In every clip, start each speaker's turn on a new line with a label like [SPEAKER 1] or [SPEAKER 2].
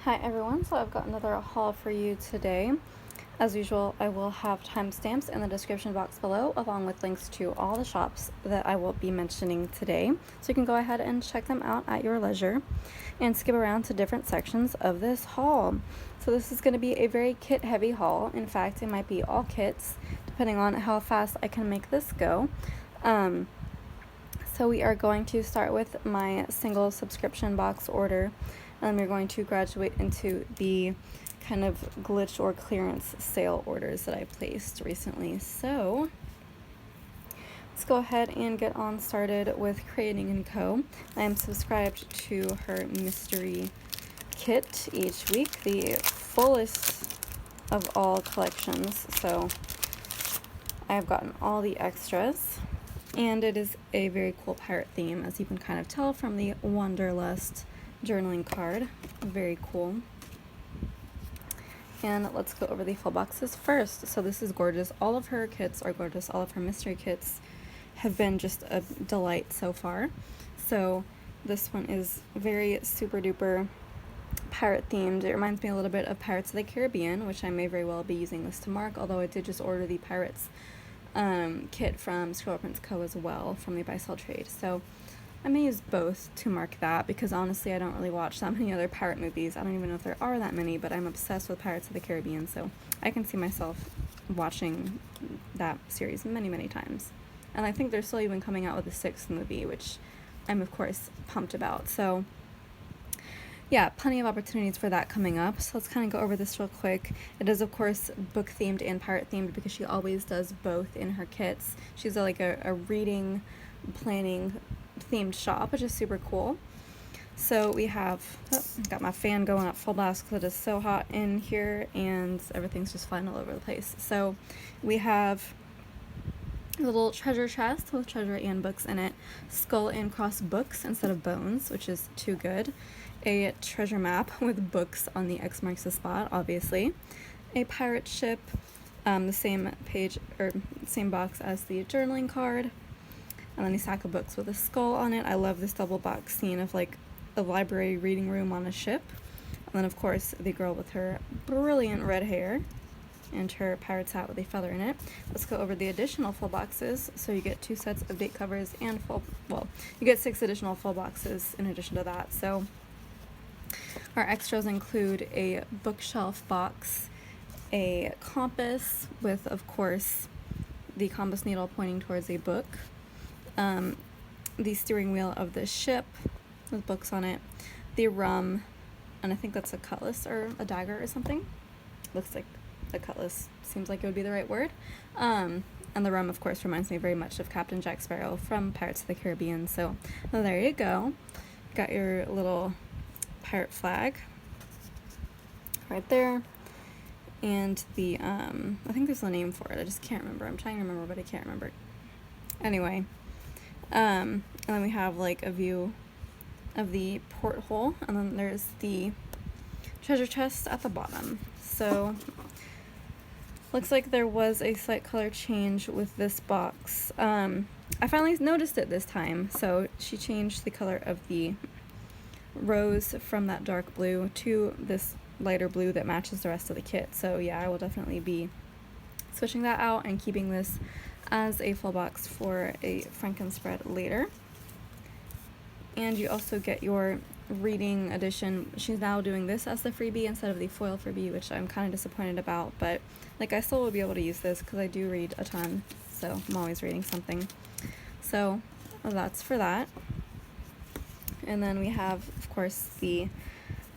[SPEAKER 1] Hi everyone, so I've got another haul for you today. As usual, I will have timestamps in the description box below, along with links to all the shops that I will be mentioning today, so you can go ahead and check them out at your leisure and skip around to different sections of this haul. So this is going to be a very kit heavy haul. In fact, it might be all kits, depending on how fast I can make this go. So we are going to start with my single subscription box order, and we're going to graduate into the kind of glitch or clearance sale orders that I placed recently. So let's go ahead and get on started with Creating&Co. I am subscribed to her mystery kit each week, the fullest of all collections, so I've gotten all the extras. And it is a very cool pirate theme, as you can kind of tell from the Wanderlust journaling card. Very cool. And let's go over the full boxes first. So this is gorgeous. All of her kits are gorgeous. All of her mystery kits have been just a delight so far. So this one is very super duper pirate themed. It reminds me a little bit of Pirates of the Caribbean, which I may very well be using this to mark, although I did just order the Pirates kit from Co as well, from the Buy Sell Trade. So I may use both to mark that, because honestly I don't really watch that many other pirate movies. I don't even know if there are that many, but I'm obsessed with Pirates of the Caribbean, so I can see myself watching that series many times. And I think they're still even coming out with a 6th movie, which I'm of course pumped about. So yeah, plenty of opportunities for that coming up. So let's kind of go over this real quick. It is, of course, book themed and pirate themed, because she always does both in her kits. She's like a reading, planning themed shop, which is super cool. So we have, got my fan going up full blast because it is so hot in here and everything's just flying all over the place. So we have a little treasure chest with treasure and books in it, skull and cross books instead of bones, which is too good. A treasure map with books on the X marks the spot, obviously. A pirate ship, the same page or same box as the journaling card, and then a stack of books with a skull on it. I love this double box scene of like a library reading room on a ship. And then of course the girl with her brilliant red hair and her pirate's hat with a feather in it. Let's go over the additional full boxes. So you get 2 sets of date covers and you get 6 additional full boxes in addition to that. So our extras include a bookshelf box, a compass with, of course, the compass needle pointing towards a book, the steering wheel of the ship with books on it, the rum, and I think that's a cutlass or a dagger or something. Looks like a cutlass, seems like it would be the right word. And the rum, of course, reminds me very much of Captain Jack Sparrow from Pirates of the Caribbean. So well, there you go. Got your little pirate flag right there, and the I think there's a name for it, I just can't remember. I'm trying to remember, but I can't remember. Anyway, and then we have like a view of the porthole, and then there's the treasure chest at the bottom. So looks like there was a slight color change with this box. I finally noticed it this time. So she changed the color of the rose from that dark blue to this lighter blue that matches the rest of the kit. So yeah, I will definitely be switching that out and keeping this as a full box for a Frankenspread later. And you also get your reading edition. She's now doing this as the freebie instead of the foil freebie, which I'm kind of disappointed about, but like I still will be able to use this because I do read a ton, so I'm always reading something. So that's for that. And then we have, of course, the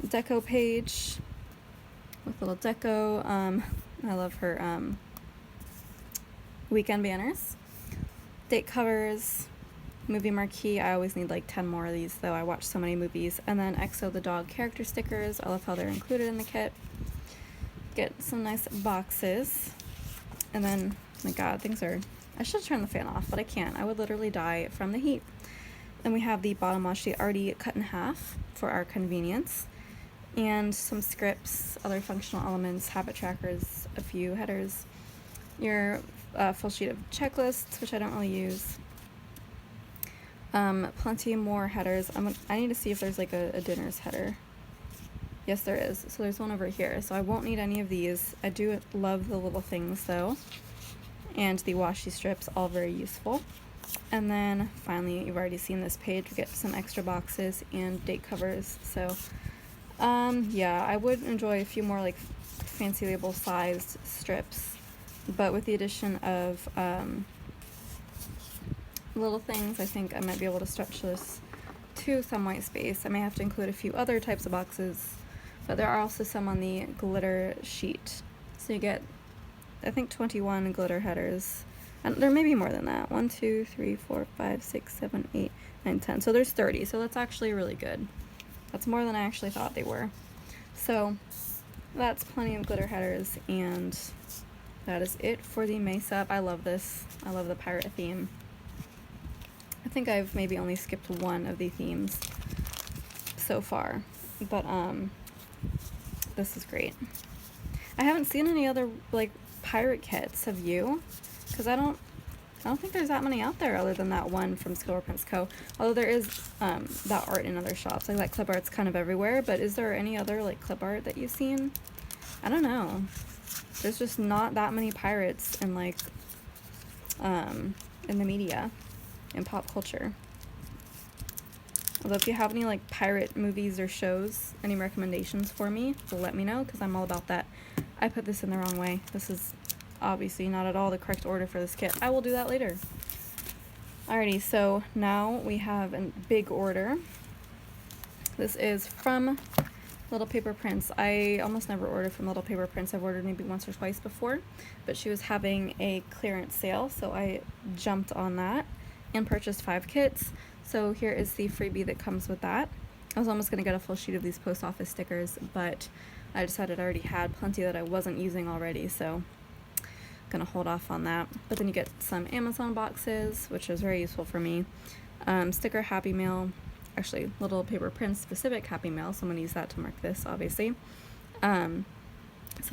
[SPEAKER 1] deco page with little deco. I love her weekend banners, date covers, movie marquee. I always need like 10 more of these, though. I watch so many movies. And then EXO the dog character stickers. I love how they're included in the kit. Get some nice boxes. And then, oh my god, I should turn the fan off, but I can't. I would literally die from the heat. Then we have the bottom washi already cut in half for our convenience, and some scripts, other functional elements, habit trackers, a few headers, your full sheet of checklists, which I don't really use, Plenty more headers. I need to see if there's like a dinner's header. Yes, there is. So there's one over here. So I won't need any of these. I do love the little things though. And the washi strips, all very useful. And then finally, you've already seen this page, we get some extra boxes and date covers. So yeah, I would enjoy a few more like fancy label sized strips, but with the addition of little things, I think I might be able to stretch this to some white space. I may have to include a few other types of boxes, but there are also some on the glitter sheet. So you get, I think, 21 glitter headers. And there may be more than that. 1, 2, 3, 4, 5, 6, 7, 8, 9, 10. So there's 30. So that's actually really good. That's more than I actually thought they were. So that's plenty of glitter headers, and that is it for the May up. I love this. I love the pirate theme. I think I've maybe only skipped one of the themes so far, but this is great. I haven't seen any other like pirate kits. Have you? Because I don't think there's that many out there other than that one from creating&co. Although there is that art in other shops. Like that clip art's kind of everywhere, but is there any other like clip art that you've seen? I don't know. There's just not that many pirates in like in the media, in pop culture. Although if you have any like pirate movies or shows, any recommendations for me, let me know, because I'm all about that. I put this in the wrong way. This is obviously not at all the correct order for this kit. I will do that later. Alrighty, so now we have a big order. This is from Little Paper Prints. I almost never order from Little Paper Prints. I've ordered maybe once or twice before, but she was having a clearance sale, so I jumped on that and purchased 5 kits. So here is the freebie that comes with that. I was almost going to get a full sheet of these post office stickers, but I decided I already had plenty that I wasn't using already, so I'm going to hold off on that. But then you get some Amazon boxes, which is very useful for me. Sticker Happy Mail, actually Little Paper Prints specific Happy Mail, so I'm going to use that to mark this, obviously. Some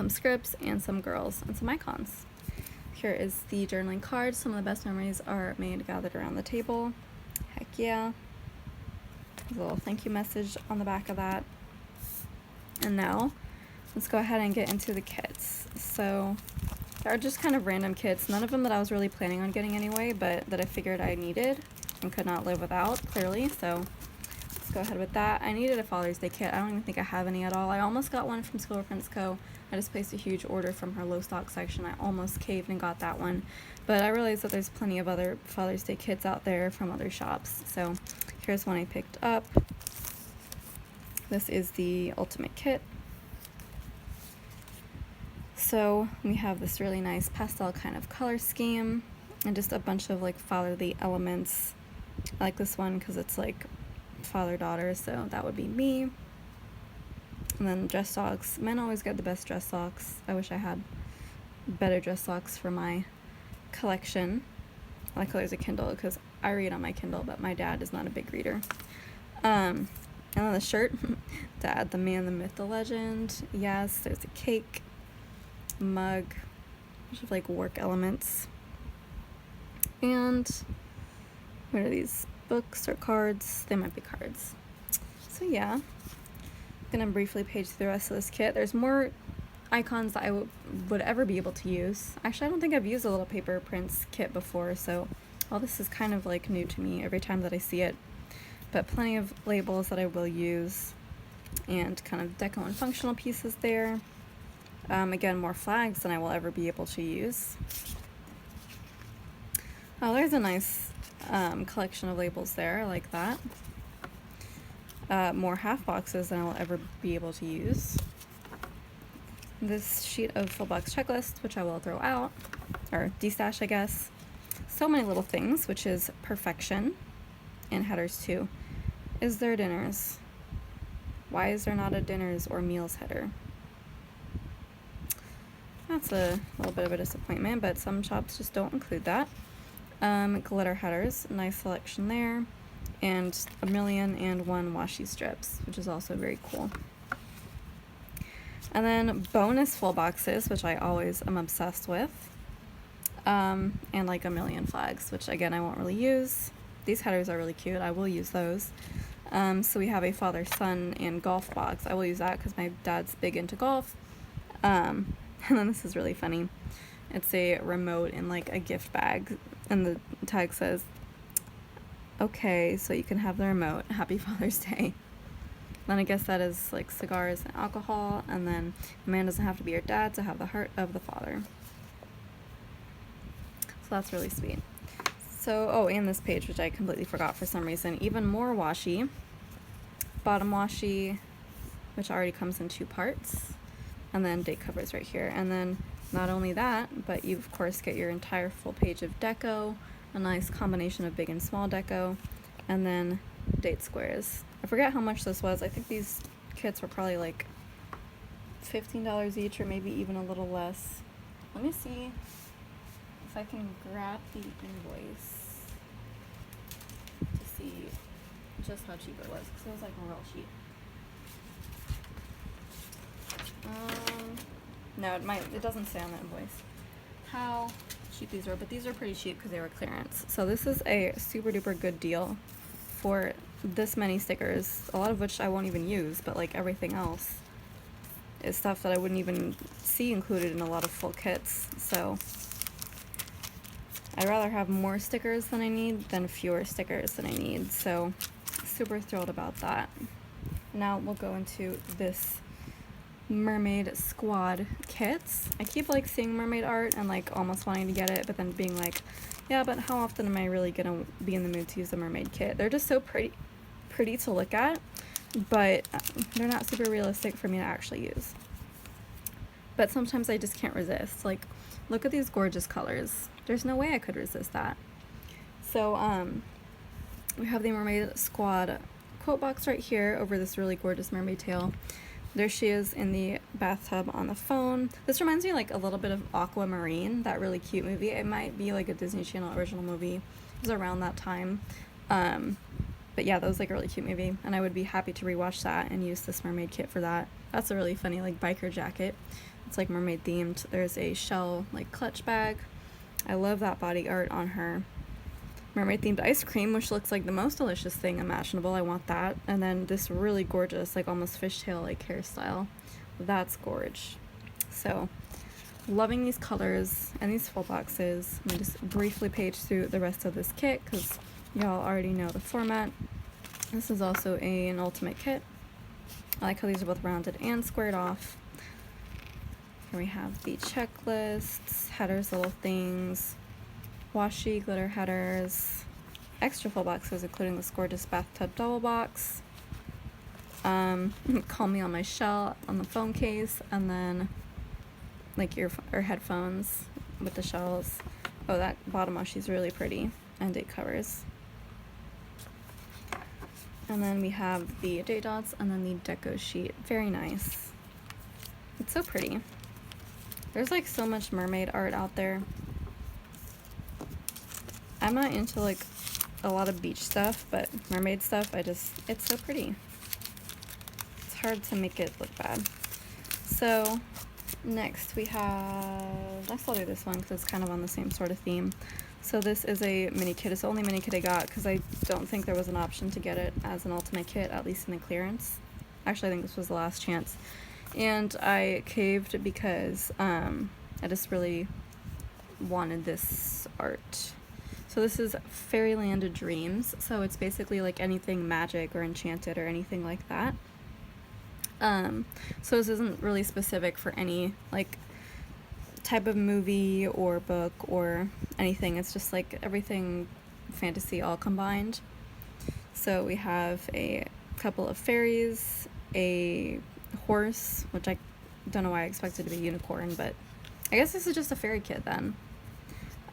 [SPEAKER 1] scripts and some girls and some icons. Here is the journaling card. Some of the best memories are made gathered around the table. Heck yeah. There's a little thank you message on the back of that. And now, let's go ahead and get into the kits. So, there are just kind of random kits, none of them that I was really planning on getting anyway, but that I figured I needed and could not live without, clearly, so let's go ahead with that. I needed a Father's Day kit. I don't even think I have any at all. I almost got one from creating&co. I just placed a huge order from her low stock section. I almost caved and got that one, but I realized that there's plenty of other Father's Day kits out there from other shops, so here's one I picked up. This is the ultimate kit. So we have this really nice pastel kind of color scheme and just a bunch of like fatherly elements. I like this one because it's like father-daughter, so that would be me. And then dress socks. Men always get the best dress socks. I wish I had better dress socks for my collection. I like colors of Kindle because I read on my Kindle, but my dad is not a big reader. And then the shirt. Dad, the man, the myth, the legend. Yes, there's a cake. Mug, bunch of like work elements, and what are these, books or cards? They might be cards. So yeah, I'm gonna briefly page through the rest of this kit. There's more icons that I would ever be able to use. Actually, I don't think I've used a Little Paper Prints kit before, so all this is kind of like new to me every time that I see it, but plenty of labels that I will use, and kind of deco and functional pieces there. Again, more flags than I will ever be able to use. Oh, there's a nice collection of labels there. I like that. More half boxes than I will ever be able to use. This sheet of full box checklist, which I will throw out, or destash, I guess. So many little things, which is perfection. And headers too. Is there dinners? Why is there not a dinners or meals header? That's a little bit of a disappointment, but some shops just don't include that. Glitter headers, nice selection there, and 1,000,001 washi strips, which is also very cool. And then bonus full boxes, which I always am obsessed with, and like 1,000,000 flags, which again I won't really use. These headers are really cute, I will use those. So we have a father-son and golf box. I will use that because my dad's big into golf. And then this is really funny. It's a remote in like a gift bag, and the tag says, "Okay, so you can have the remote. Happy Father's Day." Then I guess that is like cigars and alcohol, and then a man doesn't have to be your dad to have the heart of the father. So that's really sweet. So, oh, and this page, which I completely forgot for some reason, even more washi. Bottom washi, which already comes in 2 parts, and then date covers right here. And then not only that, but you of course get your entire full page of deco, a nice combination of big and small deco, and then date squares. I forget how much this was. I think these kits were probably like $15 each, or maybe even a little less. Let me see if I can grab the invoice to see just how cheap it was, because it was like real cheap. No, it doesn't say on the invoice how cheap these were, but these are pretty cheap because they were clearance. So this is a super duper good deal for this many stickers, a lot of which I won't even use, but like everything else is stuff that I wouldn't even see included in a lot of full kits. So I'd rather have more stickers than I need than fewer stickers than I need. So super thrilled about that. Now we'll go into this mermaid squad kits. I keep like seeing mermaid art and like almost wanting to get it, but then being like, yeah, but how often am I really gonna be in the mood to use a mermaid kit? They're just so pretty to look at, but they're not super realistic for me to actually use. But sometimes I just can't resist. Like, look at these gorgeous colors. There's no way I could resist that. So we have the mermaid squad quote box right here over this really gorgeous mermaid tail. There she is in the bathtub on the phone. This reminds me like a little bit of Aquamarine, that really cute movie. It might be like a Disney Channel original movie. It was around that time. But yeah, that was like a really cute movie, and I would be happy to rewatch that and use this mermaid kit for that. That's a really funny like biker jacket. It's like mermaid themed. There's a shell like clutch bag. I love that body art on her. Mermaid themed ice cream, which looks like the most delicious thing imaginable. I want that. And then this really gorgeous like almost fishtail like hairstyle. That's gorge. So loving these colors and these full boxes. I'm gonna just briefly page through the rest of this kit because y'all already know the format. This is also an ultimate kit. I like how these are both rounded and squared off. Here we have the checklists, headers, little things, washi glitter headers, extra full boxes including this gorgeous bathtub double box, call me on my shell on the phone case, and then like or headphones with the shells. Oh, that bottom washi is really pretty, and date covers. And then we have the date dots and then the deco sheet. Very nice. It's so pretty. There's like so much mermaid art out there. I'm not into like a lot of beach stuff, but mermaid stuff, it's so pretty. It's hard to make it look bad. So next I'll do this one because it's kind of on the same sort of theme. So this is a mini kit. It's the only mini kit I got because I don't think there was an option to get it as an ultimate kit, at least in the clearance. Actually, I think this was the last chance. And I caved because I just really wanted this art. So this is Fairyland Dreams. So it's basically like anything magic or enchanted or anything like that. So this isn't really specific for any like type of movie or book or anything. It's just like everything fantasy all combined. So we have a couple of fairies, a horse, which I don't know why I expected to be a unicorn, but I guess this is just a fairy kit then.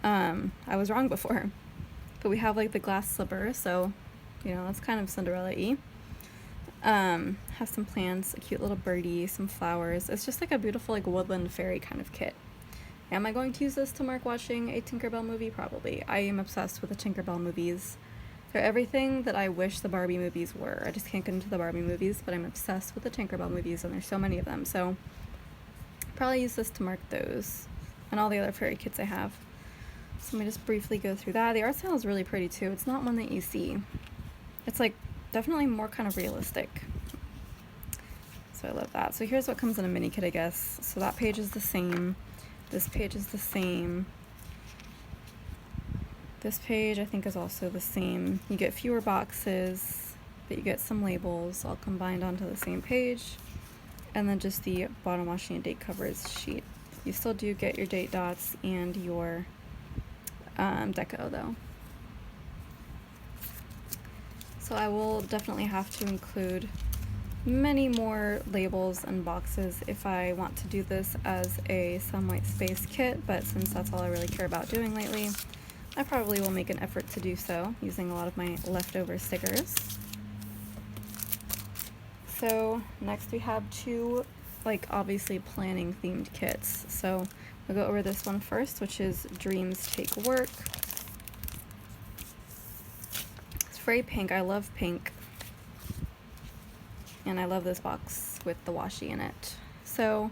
[SPEAKER 1] I was wrong before. But we have like the glass slipper, so you know, that's kind of Cinderella-y. Have some plants, a cute little birdie, some flowers. It's just like a beautiful like woodland fairy kind of kit. Am I going to use this to mark watching a Tinkerbell movie? Probably. I am obsessed with the Tinkerbell movies. They're everything that I wish the Barbie movies were. I just can't get into the Barbie movies, but I'm obsessed with the Tinkerbell movies, and there's so many of them. So probably use this to mark those and all the other fairy kits I have. So let me just briefly go through that. The art style is really pretty too. It's not one that you see. It's like definitely more kind of realistic. So I love that. So here's what comes in a mini kit, I guess. So that page is the same. This page is the same. This page I think is also the same. You get fewer boxes, but you get some labels all combined onto the same page. And then just the bottom washi and date covers sheet. You still do get your date dots and your deco though. So I will definitely have to include many more labels and boxes if I want to do this as a some white space kit, but since that's all I really care about doing lately, I probably will make an effort to do so using a lot of my leftover stickers. So next we have two, like, obviously planning themed kits. So we'll go over this one first, which is Dreams Take Work. It's very pink. I love pink. And I love this box with the washi in it. So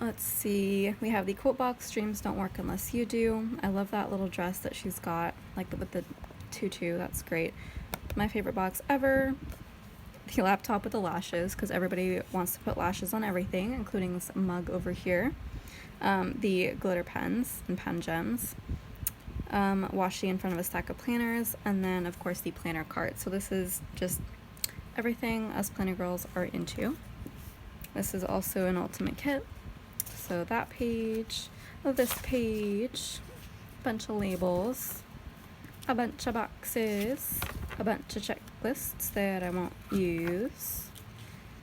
[SPEAKER 1] let's see, we have the quote box, dreams don't work unless you do. I love that little dress that she's got, like with the tutu, that's great. My favorite box ever. The laptop with the lashes, because everybody wants to put lashes on everything, including this mug over here. The glitter pens and pen gems. Washi in front of a stack of planners, and then of course the planner cart. So this is just everything us planner girls are into. This is also an ultimate kit. So that page, this page, bunch of labels, a bunch of boxes, a bunch of checklists that I won't use,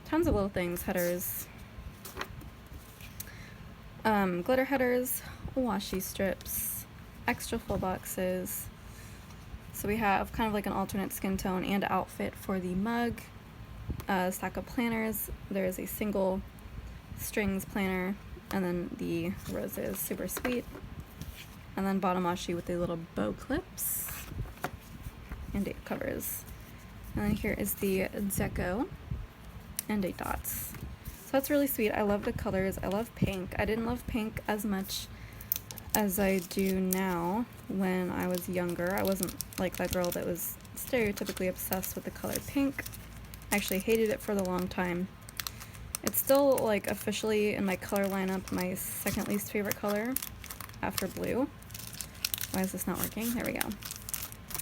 [SPEAKER 1] tons of little things, headers, glitter headers, washi strips, extra full boxes. So we have kind of like an alternate skin tone and outfit for the mug, a stack of planners. There is a single strings planner, and then the roses, super sweet. And then bottom washi with the little bow clips and date covers. And then here is the deco and date dots. So that's really sweet. I love the colors. I love pink. I didn't love pink as much as I do now when I was younger. I wasn't like that girl that was stereotypically obsessed with the color pink. I actually hated it for the long time. It's still, like, officially in my color lineup my second least favorite color after blue. Why is this not working? There we go.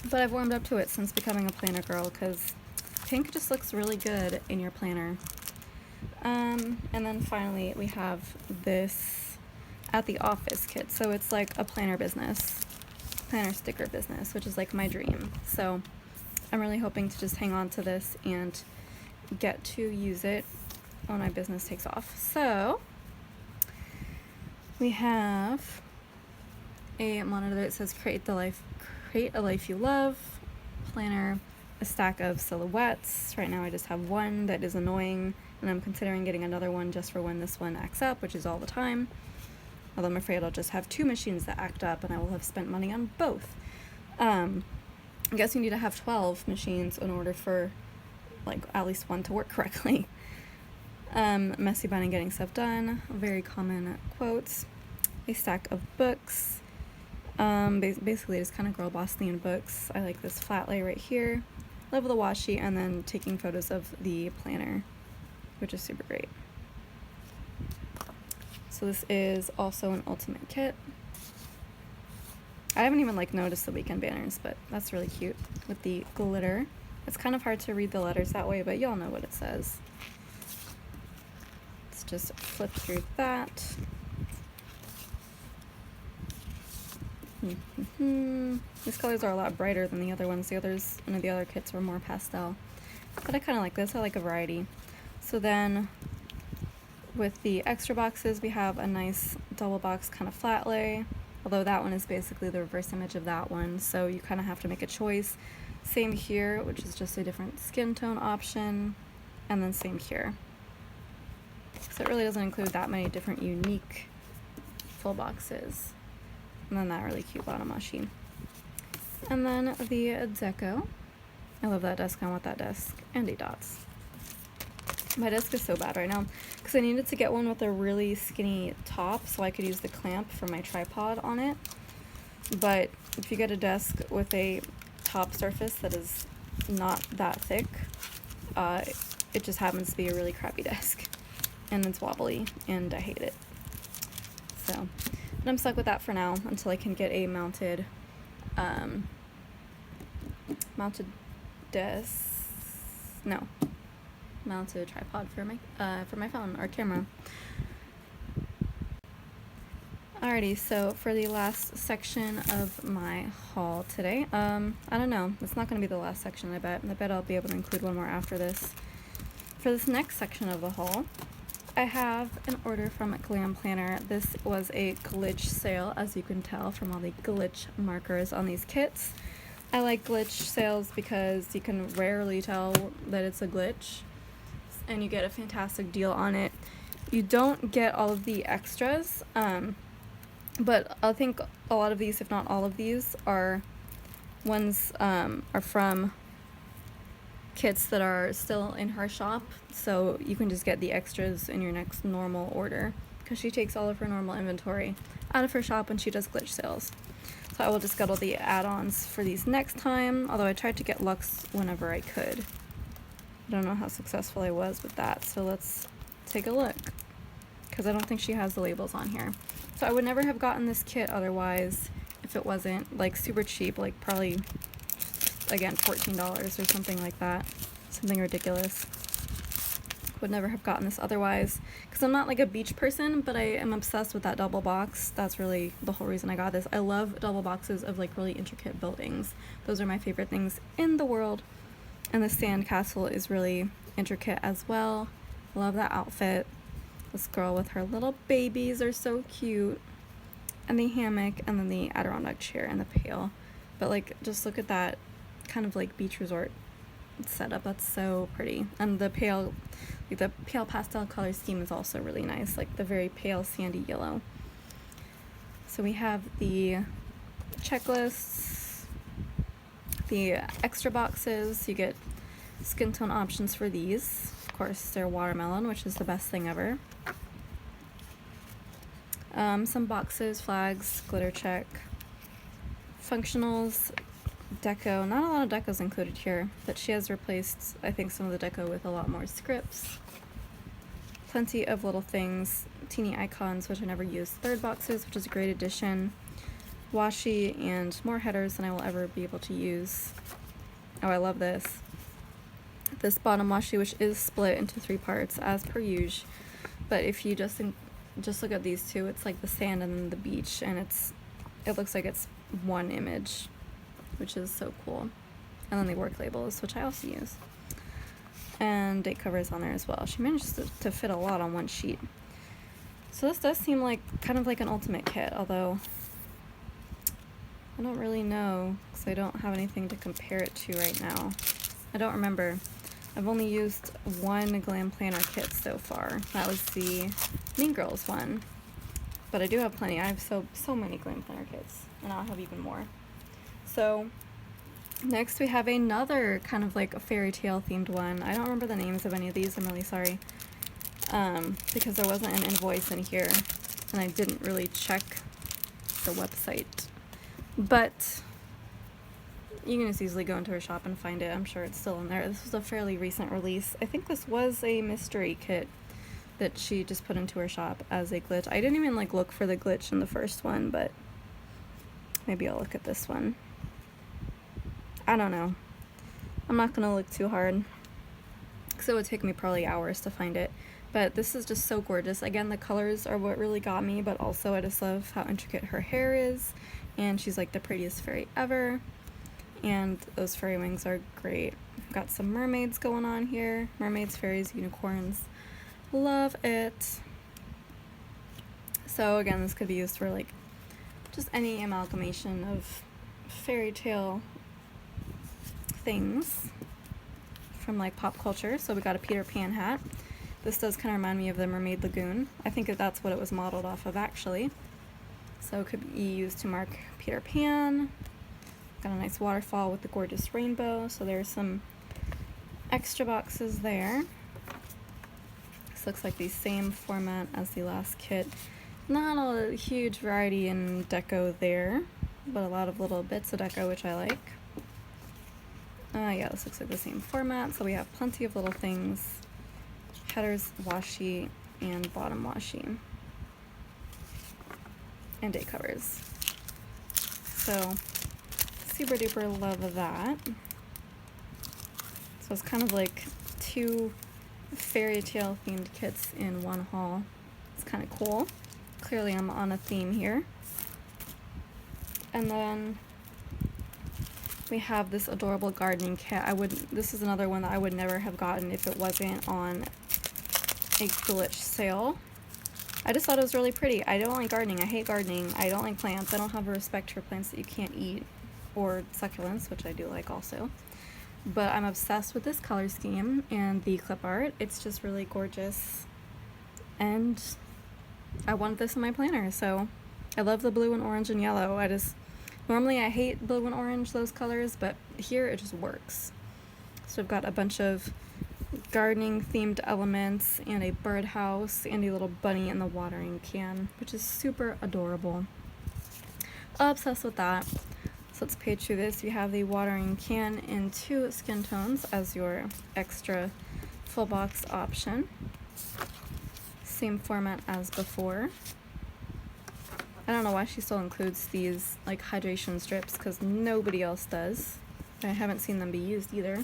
[SPEAKER 1] But I've warmed up to it since becoming a planner girl, because pink just looks really good in your planner. And then finally we have this at the office kit. So it's like a planner business, planner sticker business, which is like my dream. So I'm really hoping to just hang on to this and get to use it when my business takes off. So we have a monitor that says create a life you love, planner, a stack of silhouettes. Right now I just have one that is annoying, and I'm considering getting another one just for when this one acts up, which is all the time. Although I'm afraid I'll just have two machines that act up and I will have spent money on both. I guess you need to have 12 machines in order for, like, at least one to work correctly. Messy buying and getting stuff done, very common quotes, a stack of books, basically just kind of girl boss themed books. I like this flat lay right here, love the washi, and then taking photos of the planner, which is super great. So this is also an ultimate kit. I haven't even noticed the weekend banners, but that's really cute with the glitter. It's kind of hard to read the letters that way, but y'all know what it says. Let's just flip through that. These colors are a lot brighter than the other ones. The other kits were more pastel, but I kind of like this. I like a variety. So then with the extra boxes, we have a nice double box kind of flat lay, although that one is basically the reverse image of that one, so you kind of have to make a choice. Same here, which is just a different skin tone option, and then same here. So it really doesn't include that many different unique full boxes. And then that really cute bottom washi. And then the deco. I love that desk. I want that desk. And the dots. My desk is so bad right now because I needed to get one with a really skinny top so I could use the clamp for my tripod on it. But if you get a desk with a top surface that is not that thick. It just happens to be a really crappy desk, and it's wobbly, and I hate it. So, but I'm stuck with that for now until I can get a mounted mounted tripod for my phone or camera. Alrighty, so for the last section of my haul today, I don't know, it's not going to be the last section, I bet I'll be able to include one more after this. For this next section of the haul, I have an order from Glam Planner. This was a glitch sale, as you can tell from all the glitch markers on these kits. I like glitch sales because you can rarely tell that it's a glitch, and you get a fantastic deal on it. You don't get all of the extras, but I think a lot of these, if not all of these, are ones are from kits that are still in her shop, so you can just get the extras in your next normal order, because she takes all of her normal inventory out of her shop when she does glitch sales. So I will just schedule the add-ons for these next time, although I tried to get Lux whenever I could. I don't know how successful I was with that, so let's take a look, because I don't think she has the labels on here. So I would never have gotten this kit otherwise if it wasn't like super cheap, like probably, again, $14 or something like that. Something ridiculous. Would never have gotten this otherwise, because I'm not like a beach person, but I am obsessed with that double box. That's really the whole reason I got this. I love double boxes of like really intricate buildings. Those are my favorite things in the world. And the sand castle is really intricate as well. Love that outfit. This girl with her little babies are so cute. And the hammock, and then the Adirondack chair and the pail. But like, just look at that kind of like beach resort setup. That's so pretty. And the pale pastel color scheme is also really nice, like the very pale sandy yellow. So we have the checklists, the extra boxes. You get skin tone options for these. Of course, they're watermelon, which is the best thing ever. Some boxes, flags, glitter check, functionals, deco. Not a lot of decos included here, but she has replaced, I think, some of the deco with a lot more scripts. Plenty of little things, teeny icons, which I never used. Third boxes, which is a great addition. Washi, and more headers than I will ever be able to use. Oh, I love this. This bottom washi, which is split into 3 parts, as per usual. But if you just look at these two, it's like the sand and then the beach, and it looks like it's one image, which is so cool. And then the work labels, which I also use. And date covers on there as well. She managed to fit a lot on one sheet. So this does seem like kind of like an ultimate kit, although I don't really know, because I don't have anything to compare it to right now. I don't remember. I've only used one Glam Planner kit so far. That was the Mean Girls one. But I do have plenty. I have so many Glam Planner kits, and I'll have even more. So next we have another kind of like a fairy tale themed one. I don't remember the names of any of these. I'm really sorry, because there wasn't an invoice in here, and I didn't really check the website. But you can just easily go into her shop and find it. I'm sure it's still in there. This was a fairly recent release. I think this was a mystery kit that she just put into her shop as a glitch. I didn't even like look for the glitch in the first one, but maybe I'll look at this one. I don't know. I'm not gonna look too hard, because it would take me probably hours to find it. But this is just so gorgeous. Again, the colors are what really got me, but also I just love how intricate her hair is, and she's like the prettiest fairy ever. And those fairy wings are great. Got some mermaids going on here. Mermaids, fairies, unicorns. Love it. So again, this could be used for like just any amalgamation of fairy tale things from like pop culture. So we got a Peter Pan hat. This does kind of remind me of the Mermaid Lagoon. I think that that's what it was modeled off of, actually. So it could be used to mark Peter Pan. Got a nice waterfall with the gorgeous rainbow. So there's some extra boxes there. This looks like the same format as the last kit. Not a huge variety in deco there, but a lot of little bits of deco, which I like. Yeah, this looks like the same format. So we have plenty of little things. Headers, washi, and bottom washi. And day covers. So super duper love that. So it's kind of like 2 fairy tale themed kits in one haul. It's kind of cool. Clearly I'm on a theme here. And then we have this adorable gardening kit. This is another one that I would never have gotten if it wasn't on a glitch sale. I just thought it was really pretty. I don't like gardening. I hate gardening. I don't like plants. I don't have a respect for plants that you can't eat, or succulents, which I do like also. But I'm obsessed with this color scheme and the clip art. It's just really gorgeous. And I want this in my planner, so I love the blue and orange and yellow. Normally I hate blue and orange, those colors, but here it just works. So I've got a bunch of gardening themed elements and a birdhouse and a little bunny in the watering can, which is super adorable. Obsessed with that. So let's page through this. You have the watering can in 2 skin tones as your extra full box option. Same format as before. I don't know why she still includes these like hydration strips, because nobody else does. I haven't seen them be used either.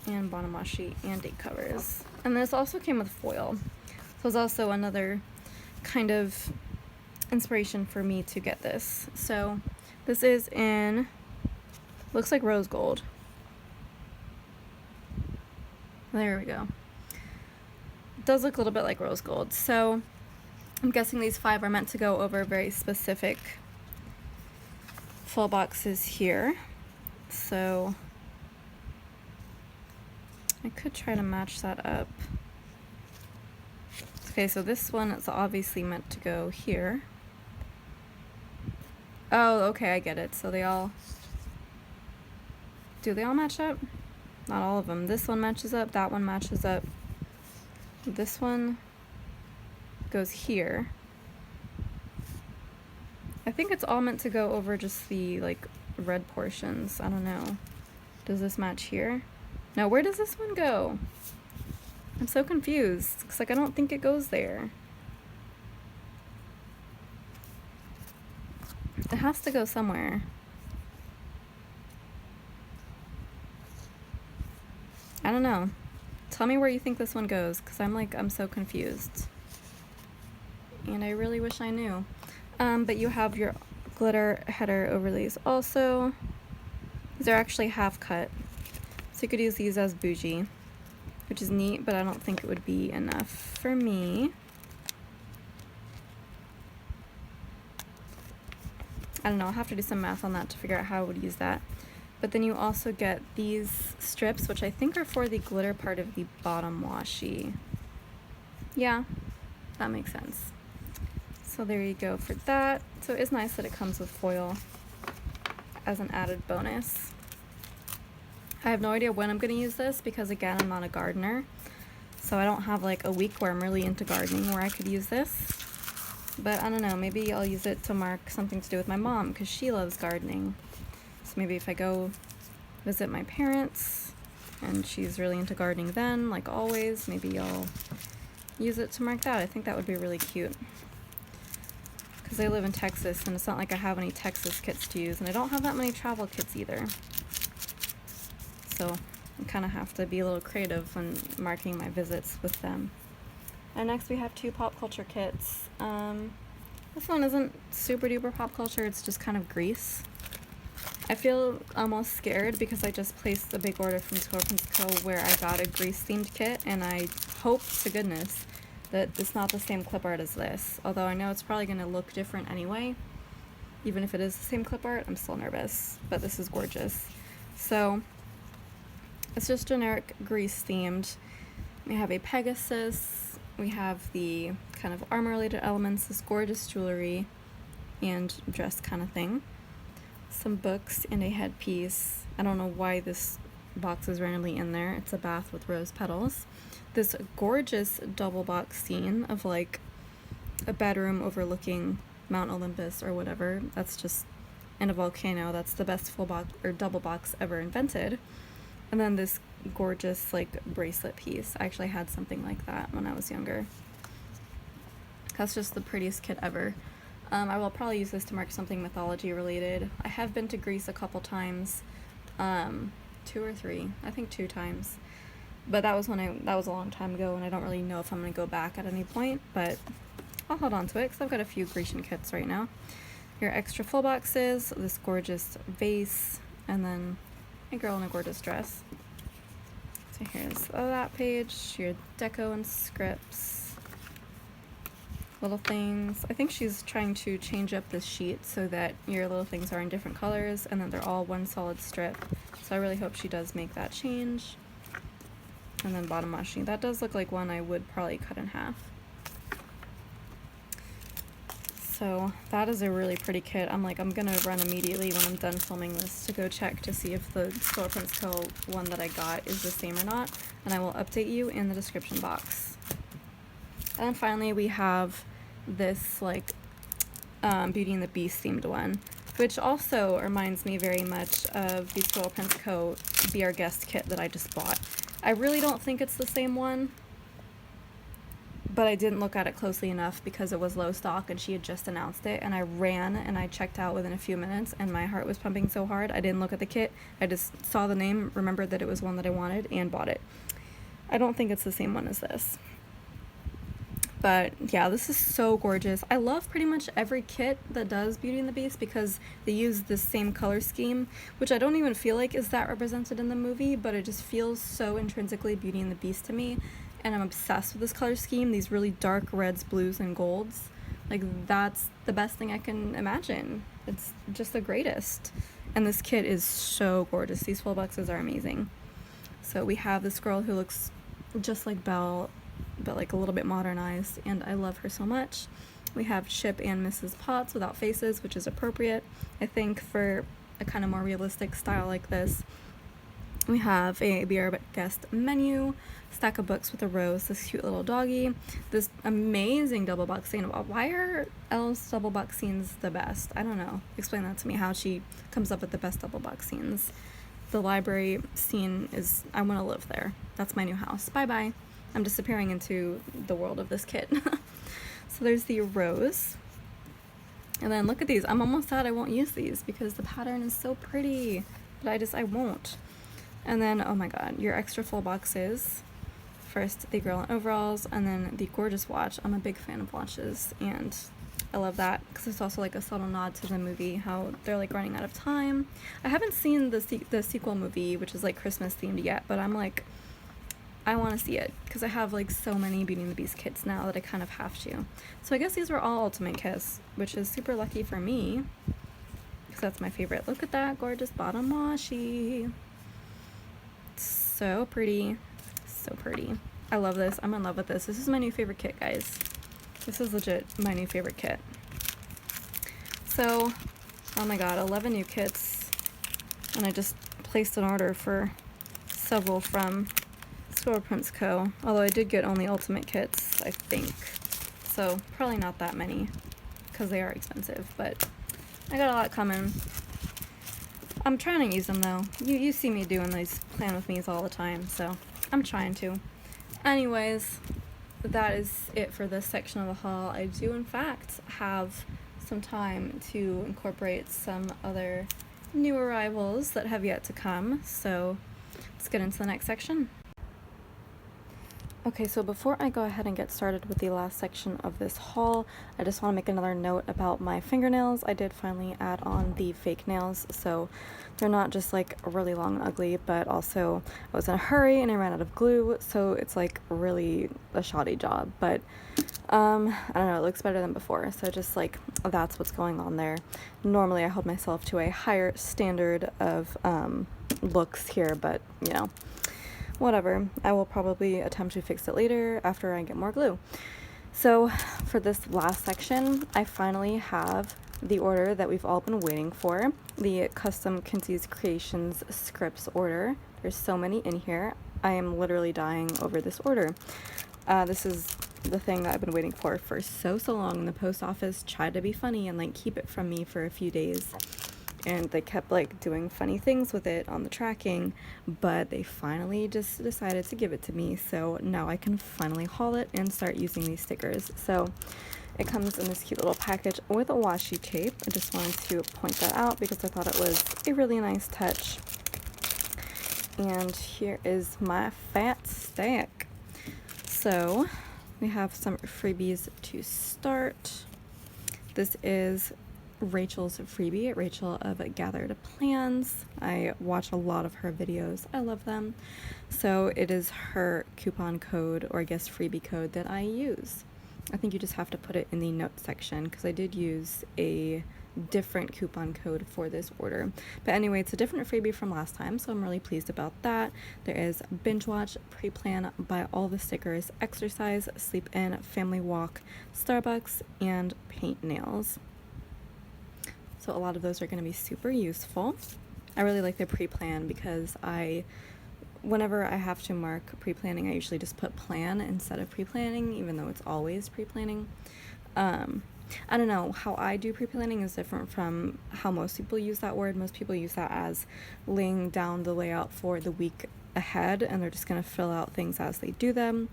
[SPEAKER 1] And bottom washi and date covers. And this also came with foil. So it's also another kind of inspiration for me to get this. So this is in, looks like rose gold. There we go. It does look a little bit like rose gold. So I'm guessing these 5 are meant to go over very specific full boxes here. So I could try to match that up. Okay, so this one is obviously meant to go here. Oh, okay, I get it. So do they all match up? Not all of them. This one matches up, that one matches up. This one goes here. I think it's all meant to go over just the like red portions. I don't know. Does this match here? No, where does this one go? I'm so confused. It's like I don't think it goes there. It has to go somewhere. I don't know. Tell me where you think this one goes, because I'm so confused. And I really wish I knew. But you have your glitter header overlays also. These are actually half cut. So you could use these as bougie, which is neat, but I don't think it would be enough for me. I don't know, I'll have to do some math on that to figure out how I would use that. But then you also get these strips, which I think are for the glitter part of the bottom washi. Yeah, that makes sense. So there you go for that. So it's nice that it comes with foil as an added bonus. I have no idea when I'm going to use this because, again, I'm not a gardener. So I don't have like a week where I'm really into gardening where I could use this. But I don't know, maybe I'll use it to mark something to do with my mom because she loves gardening. So maybe if I go visit my parents and she's really into gardening then, like always, maybe I'll use it to mark that. I think that would be really cute. Because I live in Texas and it's not like I have any Texas kits to use, and I don't have that many travel kits either. So I kind of have to be a little creative when marking my visits with them. And next we have 2 pop culture kits. This one isn't super duper pop culture, it's just kind of grease. I feel almost scared because I just placed a big order from creating&co where I got a grease themed kit, and I hope to goodness that it's not the same clip art as this. Although I know it's probably going to look different anyway. Even if it is the same clip art, I'm still nervous, but this is gorgeous. So it's just generic grease themed. We have a Pegasus. We have the kind of armor related elements, this gorgeous jewelry and dress kind of thing. Some books and a headpiece. I don't know why this box is randomly in there. It's a bath with rose petals. This gorgeous double box scene of like a bedroom overlooking Mount Olympus or whatever. That's just in a volcano. That's the best full box or double box ever invented. And then this gorgeous like bracelet piece. I actually had something like that when I was younger. That's just the prettiest kit ever. I will probably use this to mark something mythology related. I have been to Greece a couple times, 2 or 3, I think 2 times. But that was a long time ago, and I don't really know if I'm gonna go back at any point, but I'll hold on to it because I've got a few Grecian kits right now. Your extra full boxes, this gorgeous vase, and then a girl in a gorgeous dress. So here's that page, your deco and scripts. Little things. I think she's trying to change up this sheet so that your little things are in different colors and then they're all one solid strip. So I really hope she does make that change. And then bottom washi. That does look like one I would probably cut in half. So that is a really pretty kit. I'm gonna run immediately when I'm done filming this to go check to see if the Store Prince Co. one that I got is the same or not, and I will update you in the description box. And then finally we have this like Beauty and the Beast themed one, which also reminds me very much of the Store Prince Co. Be Our Guest kit that I just bought. I really don't think it's the same one, but I didn't look at it closely enough because it was low stock and she had just announced it, and I ran and I checked out within a few minutes and my heart was pumping so hard I didn't look at the kit. I just saw the name, remembered that it was one that I wanted, and bought it. I don't think it's the same one as this. But yeah, this is so gorgeous. I love pretty much every kit that does Beauty and the Beast because they use the same color scheme, which I don't even feel like is that represented in the movie, but it just feels so intrinsically Beauty and the Beast to me. And I'm obsessed with this color scheme, these really dark reds, blues, and golds. Like, that's the best thing I can imagine. It's just the greatest. And this kit is so gorgeous. These full boxes are amazing. So we have this girl who looks just like Belle, but like a little bit modernized, and I love her so much. We have Chip and Mrs. Potts without faces, which is appropriate, I think, for a kind of more realistic style like this. We have a Be Our Guest menu, stack of books with a rose, this cute little doggy, this amazing double box scene. Why are Elle's double box scenes the best? I don't know. Explain that to me, how she comes up with the best double box scenes. The library scene is, I want to live there. That's my new house. Bye-bye. I'm disappearing into the world of this kit. So there's the rose. And then look at these. I'm almost sad I won't use these because the pattern is so pretty, but I won't. And then, oh my god, your extra full boxes. First, the girl in overalls, and then the gorgeous watch. I'm a big fan of watches, and I love that because it's also like a subtle nod to the movie, how they're like running out of time. I haven't seen the sequel movie, which is like Christmas themed yet, but I'm like, I want to see it because I have like so many Beauty and the Beast kits now that I kind of have to. So I guess these were all Ultimate kits, which is super lucky for me because that's my favorite. Look at that gorgeous bottom washi. So pretty, so pretty. I love this. I'm in love with this. This is my new favorite kit, guys. This is legit my new favorite kit. So, oh my god, 11 new kits, and I just placed an order for several from Store Prince Co. Although I did get only Ultimate kits, I think. So probably not that many because they are expensive, but I got a lot coming. I'm trying to use them though. You see me doing these plan with me's all the time, so I'm trying to. Anyways, that is it for this section of the haul. I do in fact have some time to incorporate some other new arrivals that have yet to come, so let's get into the next section. Okay, so before I go ahead and get started with the last section of this haul, I just want to make another note about my fingernails. I did finally add on the fake nails, so they're not just like really long and ugly, but also I was in a hurry and I ran out of glue, so it's like really a shoddy job, but I don't know, it looks better than before, so just like that's what's going on there. Normally I hold myself to a higher standard of looks here, but you know, whatever. I will probably attempt to fix it later after I get more glue. So for this last section, I finally have the order that we've all been waiting for, the custom Kinzi's Creations scripts order. There's so many in here. I am literally dying over this order. This is the thing that I've been waiting for so long. The post office tried to be funny and like keep it from me for a few days. and they kept like doing funny things with it on the tracking, but they finally just decided to give it to me, so now I can finally haul it and start using these stickers. So it comes in this cute little package with a washi tape. I just wanted to point that out because I thought it was a really nice touch. And here is my fat stack. So we have some freebies to start. This is Rachel's freebie, Rachel of Gathered Plans. I watch a lot of her videos. I love them. So it is her coupon code, or I guess freebie code, that I use. I think you just have to put it in the notes section because I did use a different coupon code for this order. But anyway, it's a different freebie from last time, so I'm really pleased about that. There is binge watch, pre-plan, buy all the stickers, exercise, sleep in, family walk, Starbucks, and paint nails. So a lot of those are going to be super useful. I really like the pre-plan because whenever I have to mark pre-planning, I usually just put plan instead of pre-planning, even though it's always pre-planning. I don't know, how I do pre-planning is different from how most people use that word. Most people use that as laying down the layout for the week ahead, and they're just going to fill out things as they do them,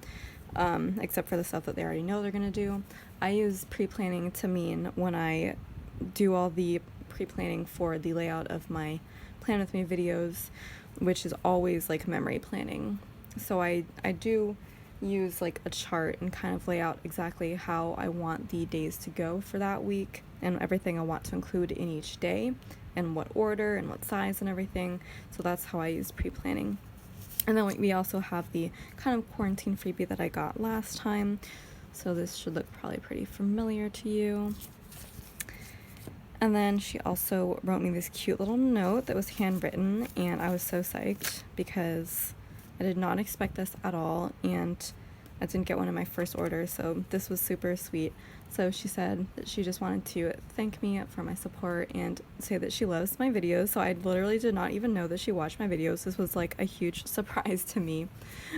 [SPEAKER 1] except for the stuff that they already know they're going to do. I use pre-planning to mean when I do all the pre-planning for the layout of my Plan With Me videos, which is always like memory planning. So I do use like a chart and kind of lay out exactly how I want the days to go for that week and everything I want to include in each day and what order and what size and everything. So that's how I use pre-planning. And then we also have the kind of quarantine freebie that I got last time. So this should look probably pretty familiar to you. And then she also wrote me this cute little note that was handwritten, and I was so psyched because I did not expect this at all, and I didn't get one in my first order, so this was super sweet. So she said that she just wanted to thank me for my support and say that she loves my videos. So I literally did not even know that she watched my videos. This was like a huge surprise to me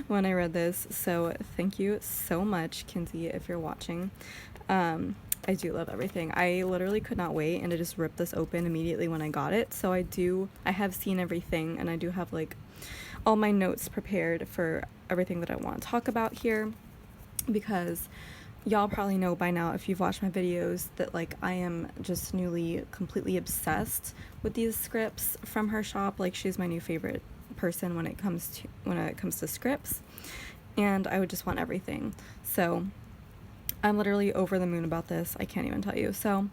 [SPEAKER 1] when I read this. So thank you so much, Kinzi, if you're watching. I do love everything. I literally could not wait, and I just ripped this open immediately when I got it. So I have seen everything, and I do have like all my notes prepared for everything that I want to talk about here, because y'all probably know by now, if you've watched my videos, that like I am just newly completely obsessed with these scripts from her shop. Like, she's my new favorite person when it comes to scripts, and I would just want everything. So I'm literally over the moon about this. I can't even tell you. So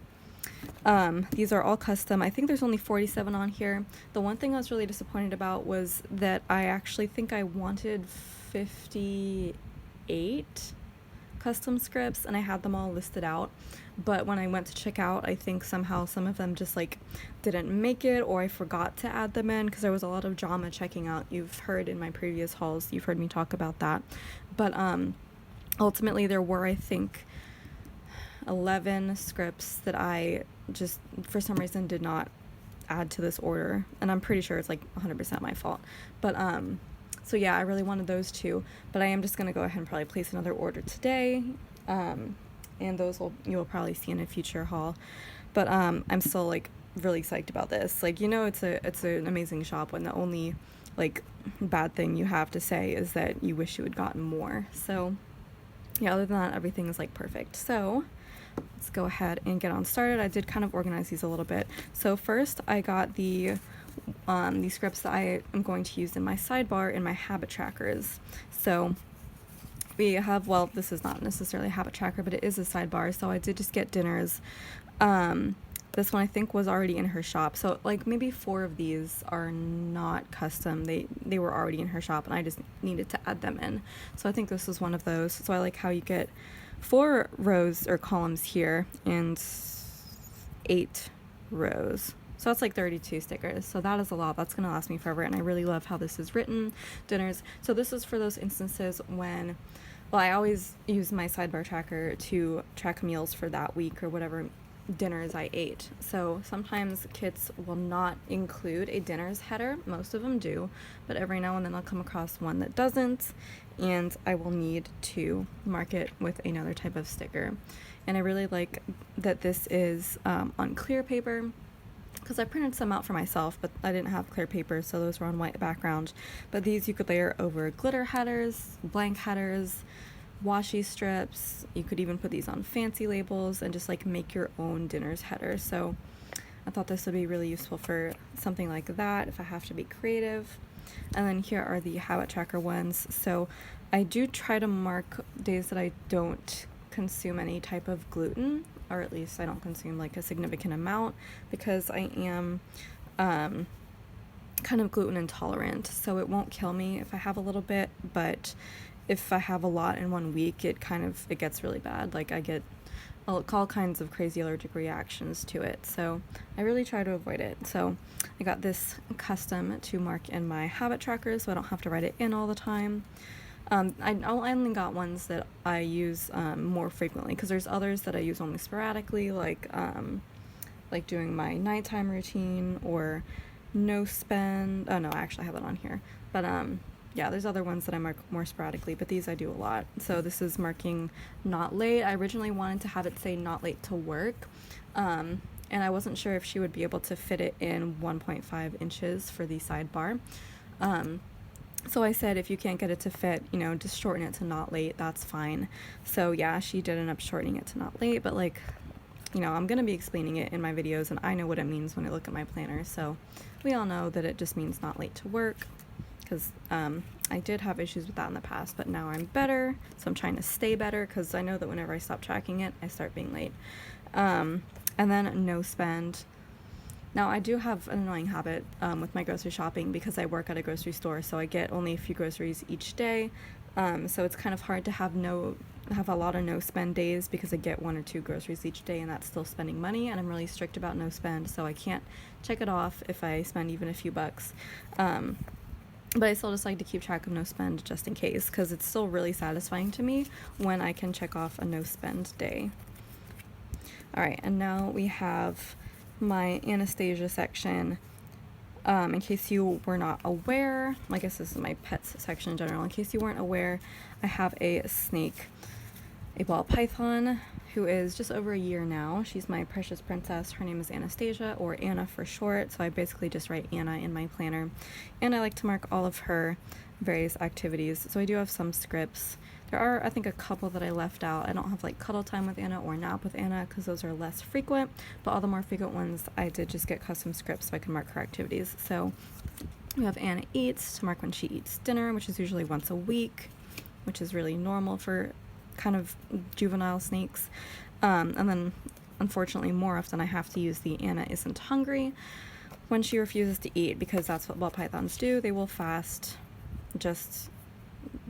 [SPEAKER 1] these are all custom. I think there's only 47 on here. The one thing I was really disappointed about was that I actually think I wanted 58 custom scripts, and I had them all listed out. But when I went to check out, I think somehow some of them just like didn't make it, or I forgot to add them in because there was a lot of drama checking out. You've heard in my previous hauls, you've heard me talk about that. But ultimately, there were, I think, 11 scripts that I just, for some reason, did not add to this order. And I'm pretty sure it's like 100% my fault. But, so yeah, I really wanted those two. But I am just going to go ahead and probably place another order today. And those you'll probably see in a future haul. But I'm still, like, really psyched about this. Like, you know, it's an amazing shop when the only, like, bad thing you have to say is that you wish you had gotten more. So yeah, other than that, everything is like perfect. So let's go ahead and get on started. I did kind of organize these a little bit. So first I got these scripts that I am going to use in my sidebar in my habit trackers. So we have, well, this is not necessarily a habit tracker, but it is a sidebar. So I did just get dinners. This one I think was already in her shop. So like maybe 4 of these are not custom. They were already in her shop, and I just needed to add them in. So I think this was one of those. So I like how you get 4 rows or columns here and 8 rows. So that's like 32 stickers. So that is a lot. That's going to last me forever. And I really love how this is written. Dinners. So this is for those instances when, well, I always use my sidebar tracker to track meals for that week or whatever dinners I ate. So sometimes kits will not include a dinners header. Most of them do, but every now and then I'll come across one that doesn't, and I will need to mark it with another type of sticker. And I really like that this is on clear paper, because I printed some out for myself, but I didn't have clear paper, so those were on white background. But these you could layer over glitter headers, blank headers, washi strips. You could even put these on fancy labels and just like make your own dinner's header. So I thought this would be really useful for something like that if I have to be creative. And then here are the habit tracker ones. So I do try to mark days that I don't consume any type of gluten, or at least I don't consume like a significant amount, because I am kind of gluten intolerant, so it won't kill me if I have a little bit, but if I have a lot in one week, it gets really bad. Like I get all kinds of crazy allergic reactions to it, so I really try to avoid it. So I got this custom to mark in my habit tracker so I don't have to write it in all the time. I only got ones that I use more frequently, because there's others that I use only sporadically, like doing my nighttime routine or no spend. Oh no, I actually have it on here. But yeah, there's other ones that I mark more sporadically, but these I do a lot. So this is marking not late. I originally wanted to have it say not late to work, and I wasn't sure if she would be able to fit it in 1.5 inches for the sidebar. So I said, if you can't get it to fit, just shorten it to not late, that's fine. So yeah, she did end up shortening it to not late, but like, I'm going to be explaining it in my videos, and I know what it means when I look at my planner. So we all know that it just means not late to work, because I did have issues with that in the past, but now I'm better. So I'm trying to stay better, because I know that whenever I stop tracking it, I start being late. And then no spend. Now, I do have an annoying habit with my grocery shopping, because I work at a grocery store, so I get only a few groceries each day. So it's kind of hard to have a lot of no spend days, because I get 1 or 2 groceries each day, and that's still spending money, and I'm really strict about no spend, so I can't check it off if I spend even a few bucks. But I still just like to keep track of no spend just in case, because it's still really satisfying to me when I can check off a no spend day. Alright, and now we have my Anastasia section. In case you were not aware, I guess this is my pets section in general. In case you weren't aware, I have a snake, a ball python, who is just over a year now. She's my precious princess. Her name is Anastasia, or Anna for short, so I basically just write Anna in my planner. And I like to mark all of her various activities. So I do have some scripts. There are, I think, a couple that I left out. I don't have like cuddle time with Anna or nap with Anna, because those are less frequent, but all the more frequent ones I did just get custom scripts so I can mark her activities. So we have Anna eats, to mark when she eats dinner, which is usually once a week, which is really normal for kind of juvenile snakes. And then unfortunately more often I have to use the Anna isn't hungry when she refuses to eat, because that's what ball pythons do. They will fast just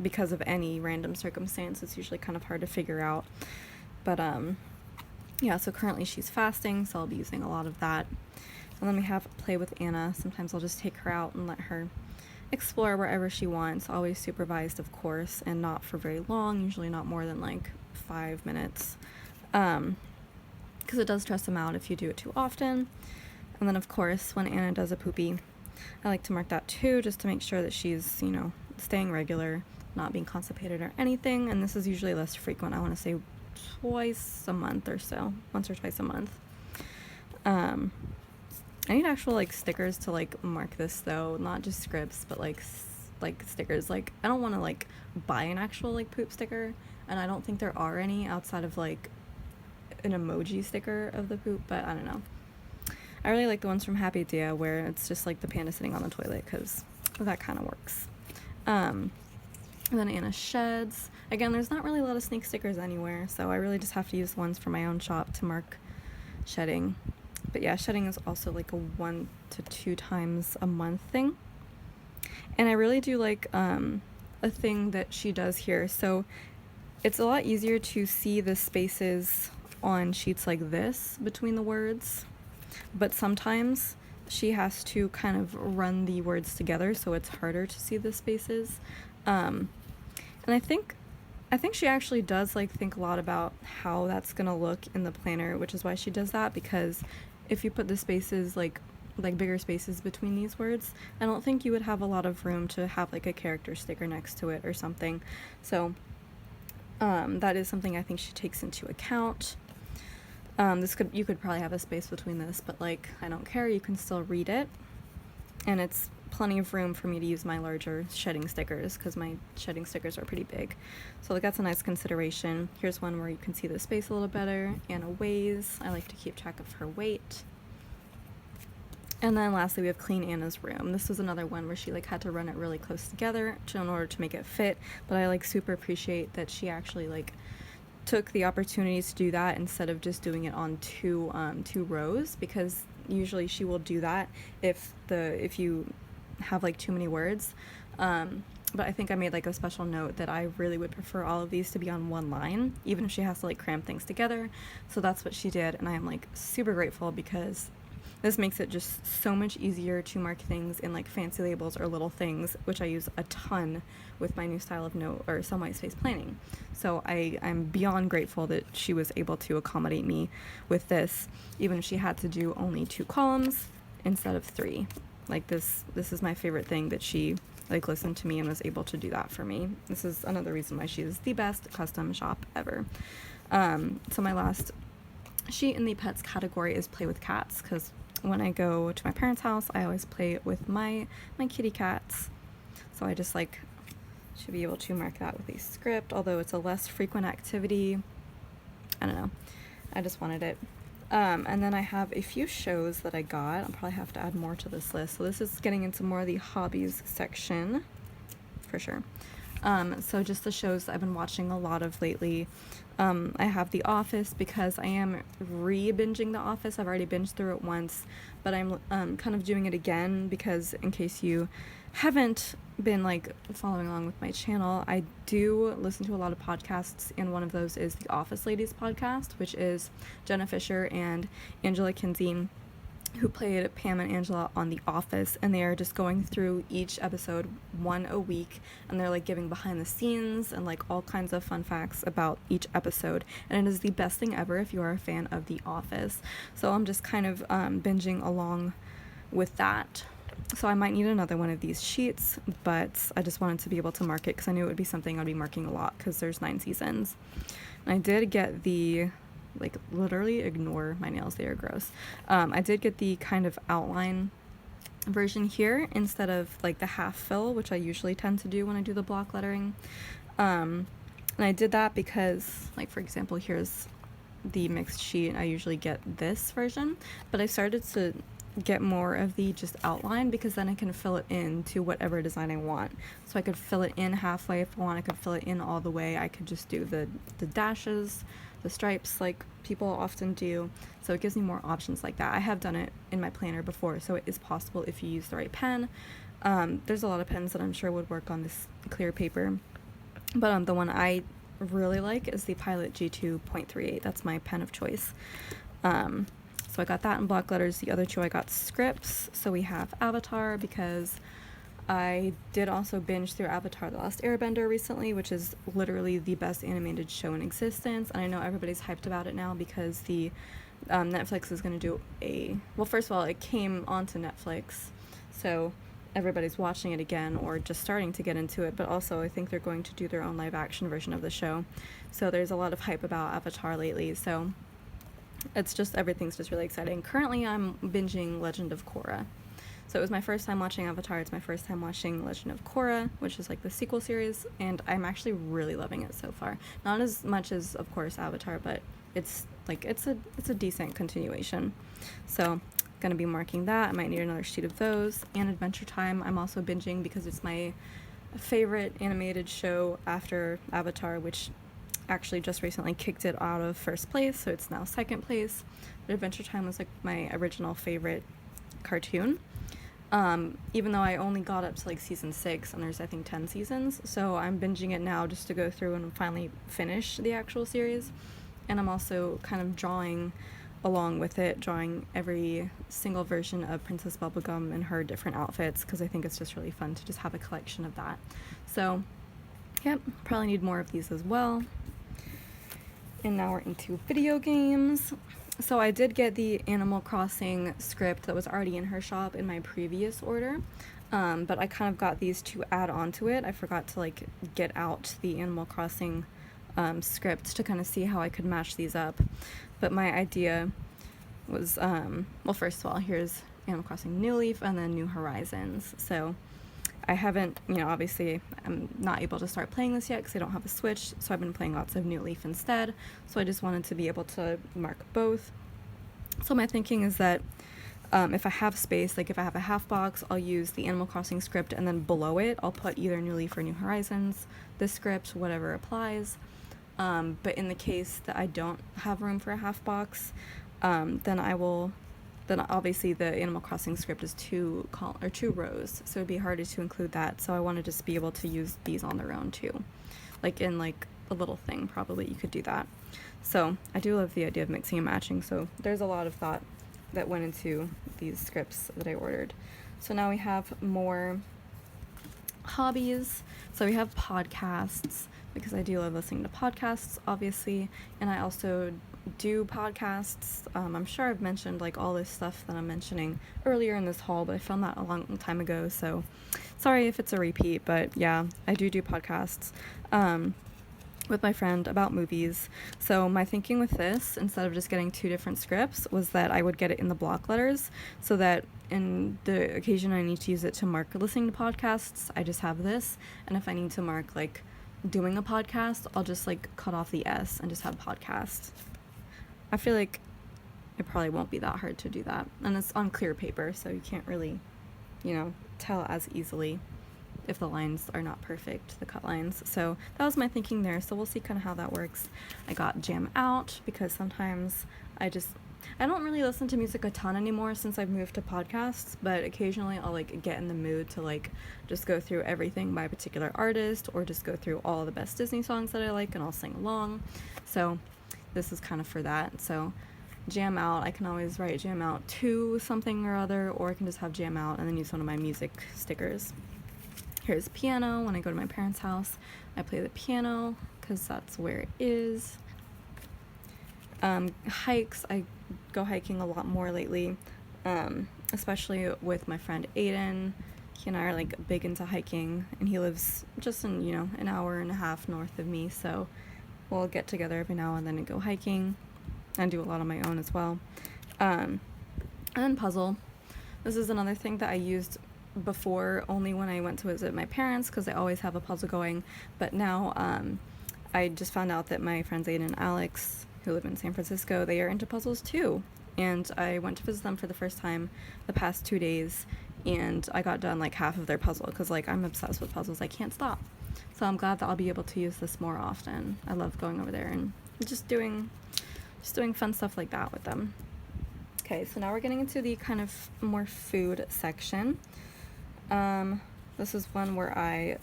[SPEAKER 1] because of any random circumstance. It's usually kind of hard to figure out, but yeah, so currently she's fasting, so I'll be using a lot of that. And then we have play with Anna. Sometimes I'll just take her out and let her explore wherever she wants, always supervised of course, and not for very long, usually not more than like 5 minutes, because it does stress them out if you do it too often. And then of course when Anna does a poopy, I like to mark that too, just to make sure that she's staying regular, not being constipated or anything. And this is usually less frequent. I want to say twice a month or so, once or twice a month. I need actual like stickers to like mark this though, not just scripts, but like stickers. Like I don't want to like buy an actual like poop sticker, and I don't think there are any outside of like an emoji sticker of the poop, but I don't know. I really like the ones from Happy Dia where it's just like the panda sitting on the toilet, because that kind of works. And then Anna sheds. Again, there's not really a lot of snake stickers anywhere, so I really just have to use the ones from my own shop to mark shedding. But yeah, shedding is also like a 1 to 2 times a month thing. And I really do like a thing that she does here. So it's a lot easier to see the spaces on sheets like this between the words, but sometimes she has to kind of run the words together, so it's harder to see the spaces. And I think she actually does like think a lot about how that's gonna look in the planner, which is why she does that, because if you put the spaces like bigger spaces between these words, I don't think you would have a lot of room to have like a character sticker next to it or something. So that is something I think she takes into account. You could probably have a space between this, but like, I don't care, you can still read it. And it's plenty of room for me to use my larger shedding stickers, because my shedding stickers are pretty big. So like, that's a nice consideration. Here's one where you can see the space a little better. Anna weighs. I like to keep track of her weight. And then lastly, we have Clean Anna's Room. This was another one where she like had to run it really close together in order to make it fit, but I like super appreciate that she actually like took the opportunity to do that instead of just doing it on two rows, because usually she will do that if you have like too many words. But I think I made like a special note that I really would prefer all of these to be on one line, even if she has to like cram things together. So that's what she did, and I am like super grateful, because this makes it just so much easier to mark things in like fancy labels or little things, which I use a ton with my new style of note or some white space planning. So I'm beyond grateful that she was able to accommodate me with this, even if she had to do only 2 columns instead of 3. Like this is my favorite thing, that she like listened to me and was able to do that for me. This is another reason why she is the best custom shop ever. So my last sheet in the pets category is play with cats, because when I go to my parents' house, I always play with my kitty cats. So I just like should be able to mark that with a script, although it's a less frequent activity. I don't know. I just wanted it. And then I have a few shows that I got. I'll probably have to add more to this list. So this is getting into more of the hobbies section, for sure. So just the shows that I've been watching a lot of lately. I have The Office, because I am re-binging The Office. I've already binged through it once, but I'm kind of doing it again, because in case you haven't been like following along with my channel, I do listen to a lot of podcasts, and one of those is the Office Ladies podcast, which is Jenna Fisher and Angela Kinzi, who played Pam and Angela on The Office, and they are just going through each episode one a week, and they're like giving behind the scenes and like all kinds of fun facts about each episode, and it is the best thing ever if you are a fan of The Office. So I'm just kind of binging along with that. So I might need another one of these sheets, but I just wanted to be able to mark it, because I knew it would be something I'd be marking a lot, because there's 9 seasons. And I did get the like, literally ignore my nails, they are gross. I did get the kind of outline version here instead of like the half fill, which I usually tend to do when I do the block lettering. And I did that because, like, for example, here's the mixed sheet. I usually get this version, but I started to get more of the just outline, because then I can fill it in to whatever design I want. So I could fill it in halfway if I want, I could fill it in all the way, I could just do the dashes, the stripes like people often do. So it gives me more options like that. I have done it in my planner before, so it is possible if you use the right pen. There's a lot of pens that I'm sure would work on this clear paper, but the one I really like is the Pilot G2.38. That's my pen of choice. So I got that in block letters. The other 2 I got scripts. So we have Avatar, because I did also binge through Avatar: The Last Airbender recently, which is literally the best animated show in existence. And I know everybody's hyped about it now, because the Netflix is going to do well, first of all, it came onto Netflix, so everybody's watching it again or just starting to get into it, but also I think they're going to do their own live action version of the show. So there's a lot of hype about Avatar lately, so it's just, everything's just really exciting. Currently I'm binging Legend of Korra. So it was my first time watching Avatar, it's my first time watching Legend of Korra, which is like the sequel series, and I'm actually really loving it so far. Not as much as, of course, Avatar, but it's like, it's a decent continuation. So gonna be marking that. I might need another sheet of those. And Adventure Time I'm also binging, because it's my favorite animated show after Avatar, which actually just recently kicked it out of first place, so it's now second place. But Adventure Time was like my original favorite cartoon, even though I only got up to like season 6, and there's I think 10 seasons, so I'm binging it now just to go through and finally finish the actual series. And I'm also kind of drawing along with it, drawing every single version of Princess Bubblegum in her different outfits, because I think it's just really fun to just have a collection of that. So yep, probably need more of these as well. And now we're into video games. So I did get the Animal Crossing script that was already in her shop in my previous order, but I kind of got these to add on to it. I forgot to like get out the Animal Crossing script to kind of see how I could match these up. But my idea was, well, first of all, here's Animal Crossing New Leaf and then New Horizons. So I haven't, obviously I'm not able to start playing this yet because I don't have a Switch, so I've been playing lots of New Leaf instead. So I just wanted to be able to mark both. So my thinking is that if I have space, like if I have a half box, I'll use the Animal Crossing script, and then below it I'll put either New Leaf or New Horizons, the script, whatever applies. But in the case that I don't have room for a half box, then obviously the Animal Crossing script is two rows, so it'd be harder to include that. So I want to just be able to use these on their own too, like in like a little thing. Probably you could do that. So I do love the idea of mixing and matching. So there's a lot of thought that went into these scripts that I ordered. So now we have more hobbies. So we have podcasts, because I do love listening to podcasts, obviously, and I also do podcasts. I'm sure I've mentioned like all this stuff that I'm mentioning earlier in this haul, but I filmed that a long time ago, so sorry if it's a repeat. But yeah, I do podcasts with my friend about movies. So my thinking with this, instead of just getting two different scripts, was that I would get it in the block letters, so that in the occasion I need to use it to mark listening to podcasts, I just have this, and if I need to mark like doing a podcast, I'll just like cut off the S and just have podcast. I feel like it probably won't be that hard to do that, and it's on clear paper, so you can't really, tell as easily if the lines are not perfect, the cut lines. So that was my thinking there. So we'll see kind of how that works. I got Jam Out because sometimes I don't really listen to music a ton anymore since I've moved to podcasts, but occasionally I'll like get in the mood to like just go through everything by a particular artist, or just go through all the best Disney songs that I like and I'll sing along. So this is kind of for that. So Jam Out, I can always write Jam Out to something or other, or I can just have Jam Out and then use one of my music stickers. Here's piano. When I go to my parents' house, I play the piano because that's where it is. Hikes, I go hiking a lot more lately, especially with my friend Aiden. He and I are like big into hiking, and he lives just in, an hour and a half north of me, so we'll get together every now and then and go hiking, and do a lot on my own as well. And then puzzle. This is another thing that I used before only when I went to visit my parents, because I always have a puzzle going, but now I just found out that my friends Aiden and Alex, who live in San Francisco, they are into puzzles too, and I went to visit them for the first time the past 2 days, and I got done like half of their puzzle, because like I'm obsessed with puzzles, I can't stop. So I'm glad that I'll be able to use this more often. I love going over there and just doing fun stuff like that with them. Okay, so now we're getting into the kind of more food section. This is one where I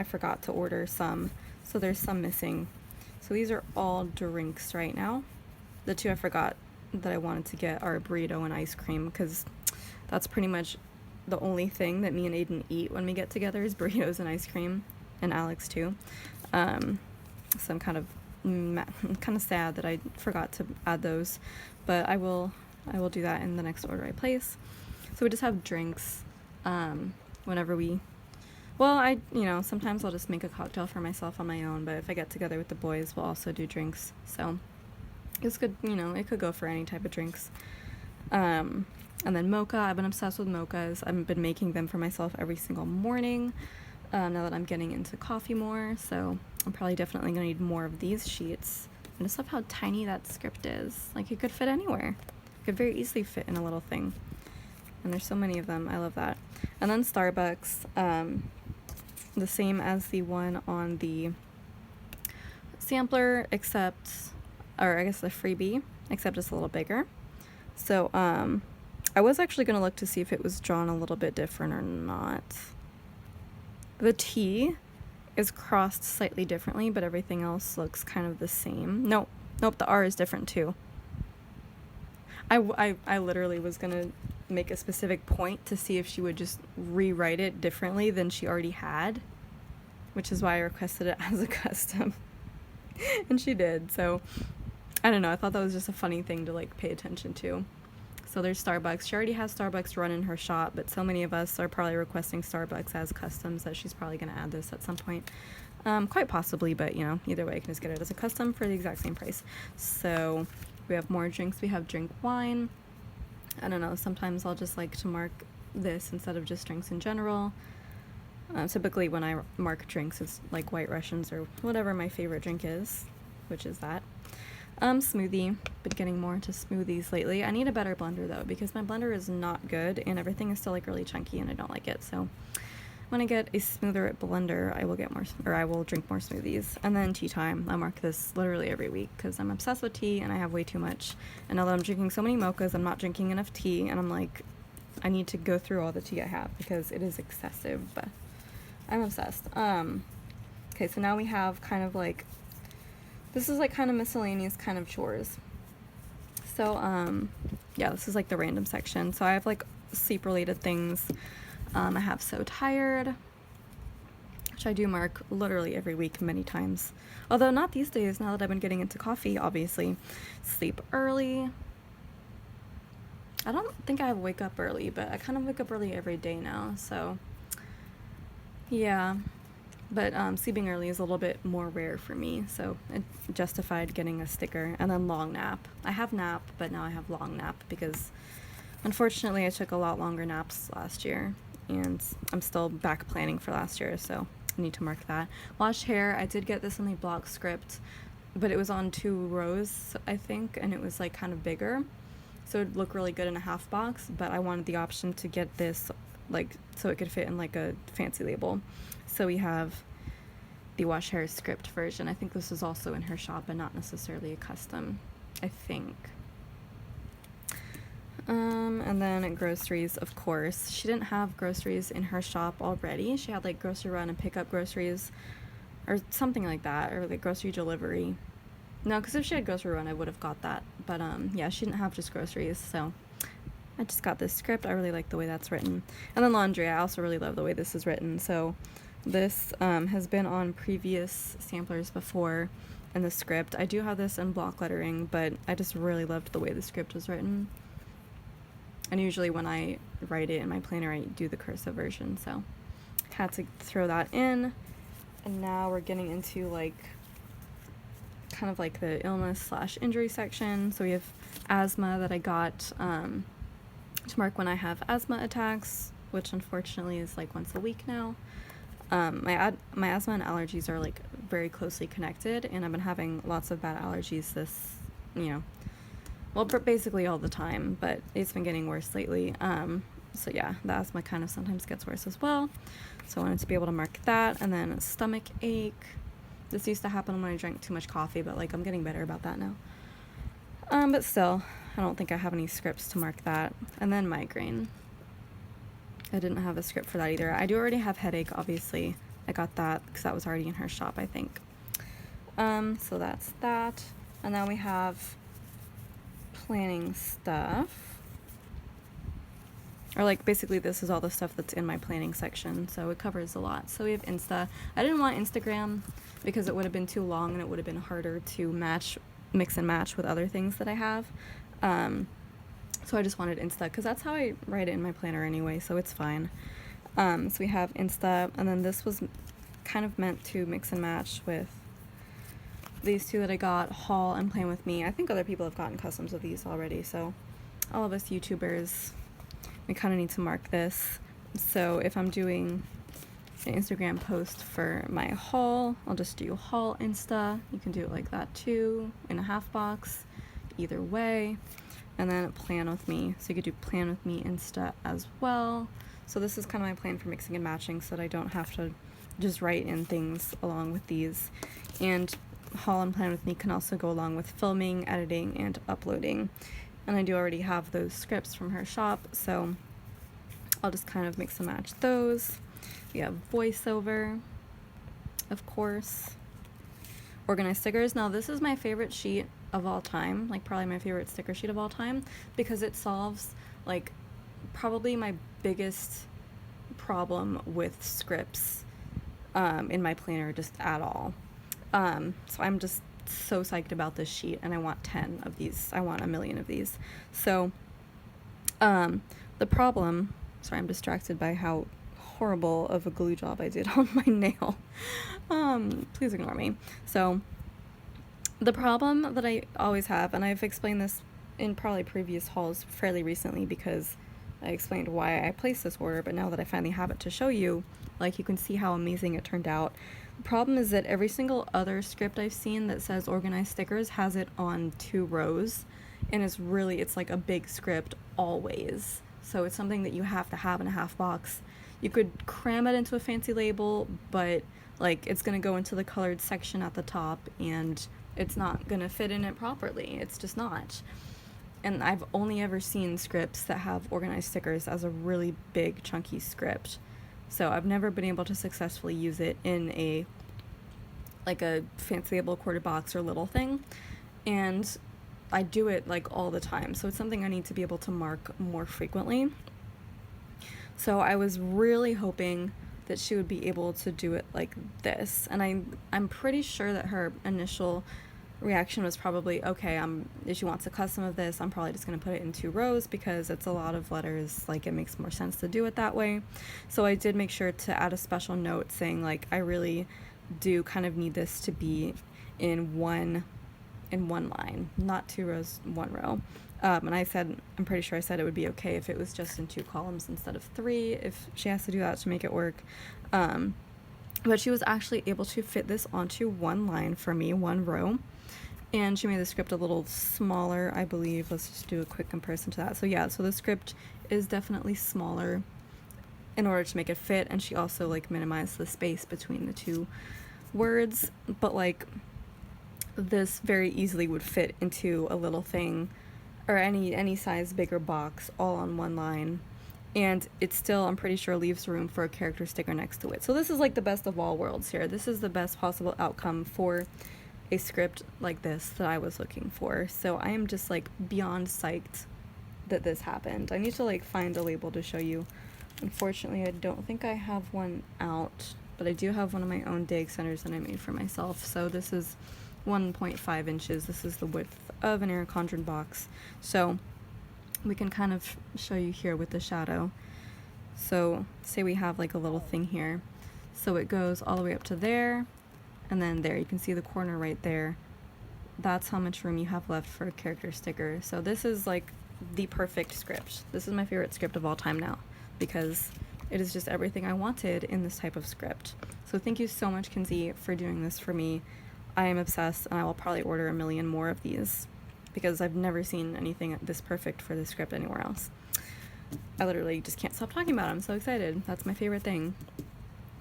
[SPEAKER 1] forgot to order some, so there's some missing. So these are all drinks right now. The two I forgot that I wanted to get are a burrito and ice cream, because that's pretty much the only thing that me and Aiden eat when we get together is burritos and ice cream, and Alex too. So I'm kind of sad that I forgot to add those, but I will do that in the next order I place. So we just have drinks. Whenever sometimes I'll just make a cocktail for myself on my own, but if I get together with the boys, we'll also do drinks. So it's good, it could go for any type of drinks. And then mocha, I've been obsessed with mochas. I've been making them for myself every single morning, now that I'm getting into coffee more, so I'm probably definitely gonna need more of these sheets. I just love how tiny that script is. Like, it could fit anywhere. It could very easily fit in a little thing. And there's so many of them. I love that. And then Starbucks, the same as the one on the sampler, or I guess the freebie, except it's a little bigger. So I was actually going to look to see if it was drawn a little bit different or not. The T is crossed slightly differently, but everything else looks kind of the same. Nope, the R is different too. I literally was going to make a specific point to see if she would just rewrite it differently than she already had, which is why I requested it as a custom. And she did. So I don't know, I thought that was just a funny thing to like pay attention to. So there's Starbucks. She already has Starbucks run in her shop, but so many of us are probably requesting Starbucks as customs that she's probably going to add this at some point. Quite possibly, but you know, either way, I can just get it as a custom for the exact same price. So we have more drinks. We have drink wine. I don't know, sometimes I'll just like to mark this instead of just drinks in general. Typically when I mark drinks, it's like White Russians or whatever my favorite drink is, which is that. Smoothie. Been getting more into smoothies lately. I need a better blender though, because my blender is not good and everything is still like really chunky and I don't like it. So when I get a smoother blender, I will get more, or I will drink more smoothies. And then tea time. I mark this literally every week because I'm obsessed with tea and I have way too much. And now that I'm drinking so many mochas, I'm not drinking enough tea, and I'm like, I need to go through all the tea I have because it is excessive. But I'm obsessed. Okay, so now we have kind of like, this is like kind of miscellaneous kind of chores. So, yeah, this is like the random section. So I have like sleep related things. I have So Tired, which I do mark literally every week many times. Although not these days, now that I've been getting into coffee, obviously. Sleep early. I don't think I wake up early, but I kind of wake up early every day now, so yeah. But sleeping early is a little bit more rare for me, so it justified getting a sticker. And then long nap. I have nap, but now I have long nap because unfortunately I took a lot longer naps last year, and I'm still back planning for last year, so I need to mark that. Wash hair. I did get this in the block script, but it was on 2 rows, I think, and it was like kind of bigger, so it'd look really good in a half box, but I wanted the option to get this like so it could fit in like a fancy label. So we have the wash hair script version. I think this is also in her shop and not necessarily a custom, I think. And then groceries, of course. She didn't have groceries in her shop already. She had like grocery run and pick up groceries or something like that, or like grocery delivery. No, because if she had grocery run, I would have got that. But yeah, she didn't have just groceries, so I just got this script. I really like the way that's written. And then laundry, I also really love the way this is written. So this has been on previous samplers before in the script. I do have this in block lettering, but I just really loved the way the script was written. And usually when I write it in my planner, I do the cursive version, so had to throw that in. And now we're getting into like kind of like the illness/injury section. So we have asthma that I got to mark when I have asthma attacks, which unfortunately is like once a week now. My asthma and allergies are like very closely connected, and I've been having lots of bad allergies this, well, basically all the time, but it's been getting worse lately. So yeah, the asthma kind of sometimes gets worse as well. So I wanted to be able to mark that. And then stomach ache. This used to happen when I drank too much coffee, but like I'm getting better about that now. But still, I don't think I have any scripts to mark that. And then migraine. I didn't have a script for that either. I do already have headache, obviously. I got that because that was already in her shop, I think. So that's that. And then we have planning stuff. Or like basically this is all the stuff that's in my planning section, so it covers a lot. So we have Insta. I didn't want Instagram because it would have been too long and it would have been harder to mix and match with other things that I have. So I just wanted Insta because that's how I write it in my planner anyway, so it's fine. So we have Insta, and then this was kind of meant to mix and match with these two that I got, Haul and Plan With Me. I think other people have gotten customs of these already, so all of us YouTubers, we kind of need to mark this. So if I'm doing an Instagram post for my haul, I'll just do haul Insta. You can do it like that too, in a half box, either way. And then Plan With Me, so you could do Plan With Me Insta as well. So this is kind of my plan for mixing and matching so that I don't have to just write in things along with these. And Haul and Plan With Me can also go along with filming, editing, and uploading. And I do already have those scripts from her shop, so I'll just kind of mix and match those. We have voiceover, of course. Organized stickers. Now this is my favorite sheet of all time, like probably my favorite sticker sheet of all time, because it solves like probably my biggest problem with scripts in my planner just at all. So I'm just so psyched about this sheet, and I want 10 of these. I want 1,000,000 of these. So the problem, sorry, I'm distracted by how horrible of a glue job I did on my nail. Please ignore me. So the problem that I always have, and I've explained this in probably previous hauls fairly recently because I explained why I placed this order, but now that I finally have it to show you, like, you can see how amazing it turned out. The problem is that every single other script I've seen that says organized stickers has it on 2 rows, and it's like a big script always. So it's something that you have to have in a half box. You could cram it into a fancy label, but like, it's gonna go into the colored section at the top and it's not gonna fit in it properly. It's just not. And I've only ever seen scripts that have organized stickers as a really big chunky script. So I've never been able to successfully use it in a fancy label quarter box or little thing. And I do it like all the time. So it's something I need to be able to mark more frequently. So I was really hoping that she would be able to do it like this. And I'm pretty sure that her initial reaction was probably, okay, if she wants a custom of this, I'm probably just going to put it in 2 rows because it's a lot of letters, like, it makes more sense to do it that way. So I did make sure to add a special note saying, like, I really do kind of need this to be in one line, not 2 rows, 1 row. And I'm pretty sure I said it would be okay if it was just in 2 columns instead of 3, if she has to do that to make it work. But she was actually able to fit this onto 1 line for me, 1 row. And she made the script a little smaller, I believe. Let's just do a quick comparison to that. So yeah, so the script is definitely smaller in order to make it fit, and she also, like, minimized the space between the 2 words, but, like, this very easily would fit into a little thing or any size bigger box all on 1 line, and it still, I'm pretty sure, leaves room for a character sticker next to it. So this is like the best of all worlds here. This is the best possible outcome for a script like this that I was looking for. So I am just, like, beyond psyched that this happened. I need to, like, find a label to show you. Unfortunately, I don't think I have one out, but I do have one of my own dig centers that I made for myself. So this is 1.5 inches. This is the width of an Aircondron box. So we can kind of show you here with the shadow. So say we have, like, a little thing here. So it goes all the way up to there, and then there. You can see the corner right there. That's how much room you have left for a character sticker. So this is, like, the perfect script. This is my favorite script of all time now, because it is just everything I wanted in this type of script. So thank you so much, Kinzi, for doing this for me. I am obsessed, and I will probably order a million more of these because I've never seen anything this perfect for this script anywhere else. I literally just can't stop talking about it. I'm so excited. That's my favorite thing.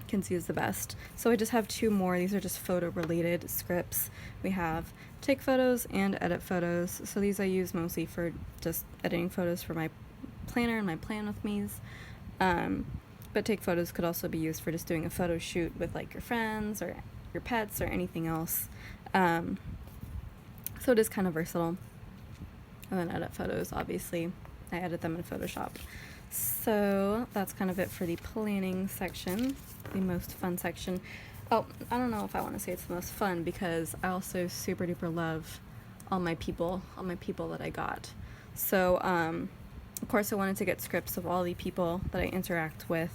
[SPEAKER 1] Kinzi is the best. So I just have 2 more. These are just photo related scripts. We have take photos and edit photos. So these I use mostly for just editing photos for my planner and my plan with me's. But take photos could also be used for just doing a photo shoot with, like, your friends or your pets or anything else. So it is kind of versatile. And then edit photos, obviously. I edit them in Photoshop. So that's kind of it for the planning section, the most fun section. Oh, I don't know if I want to say it's the most fun because I also super duper love all my people that I got. So, of course, I wanted to get scripts of all the people that I interact with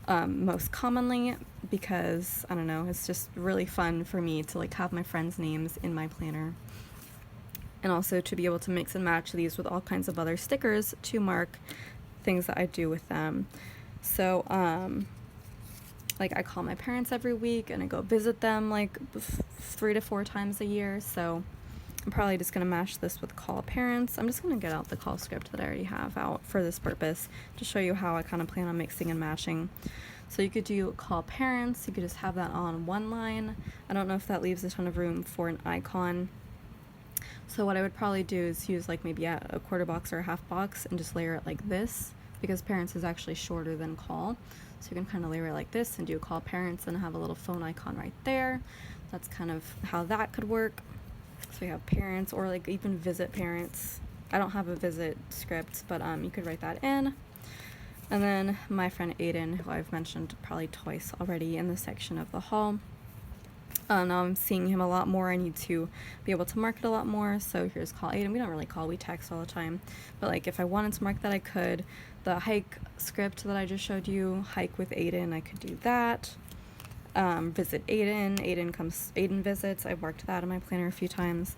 [SPEAKER 1] most commonly because, I don't know, it's just really fun for me to, like, have my friends' names in my planner. And also to be able to mix and match these with all kinds of other stickers to mark things that I do with them. So, like, I call my parents every week and I go visit them, like, 3 to 4 times a year. So I'm probably just going to mash this with call parents. I'm just going to get out the call script that I already have out for this purpose to show you how I kind of plan on mixing and matching. So you could do call parents. You could just have that on 1 line. I don't know if that leaves a ton of room for an icon. So what I would probably do is use, like, maybe a quarter box or a half box and just layer it like this, because parents is actually shorter than call. So you can kind of layer it like this and do call parents and have a little phone icon right there. That's kind of how that could work. So we have parents, or, like, even visit parents. I don't have a visit script, but you could write that in. And then my friend Aiden, who I've mentioned probably twice already in this section of the haul. Now I'm seeing him a lot more. I need to be able to mark it a lot more. So here's call Aiden. We don't really call, we text all the time. But like if I wanted to mark that, I could. The hike script that I just showed you, hike with Aiden, I could do that. Visit Aiden. Aiden visits. I've marked that in my planner a few times.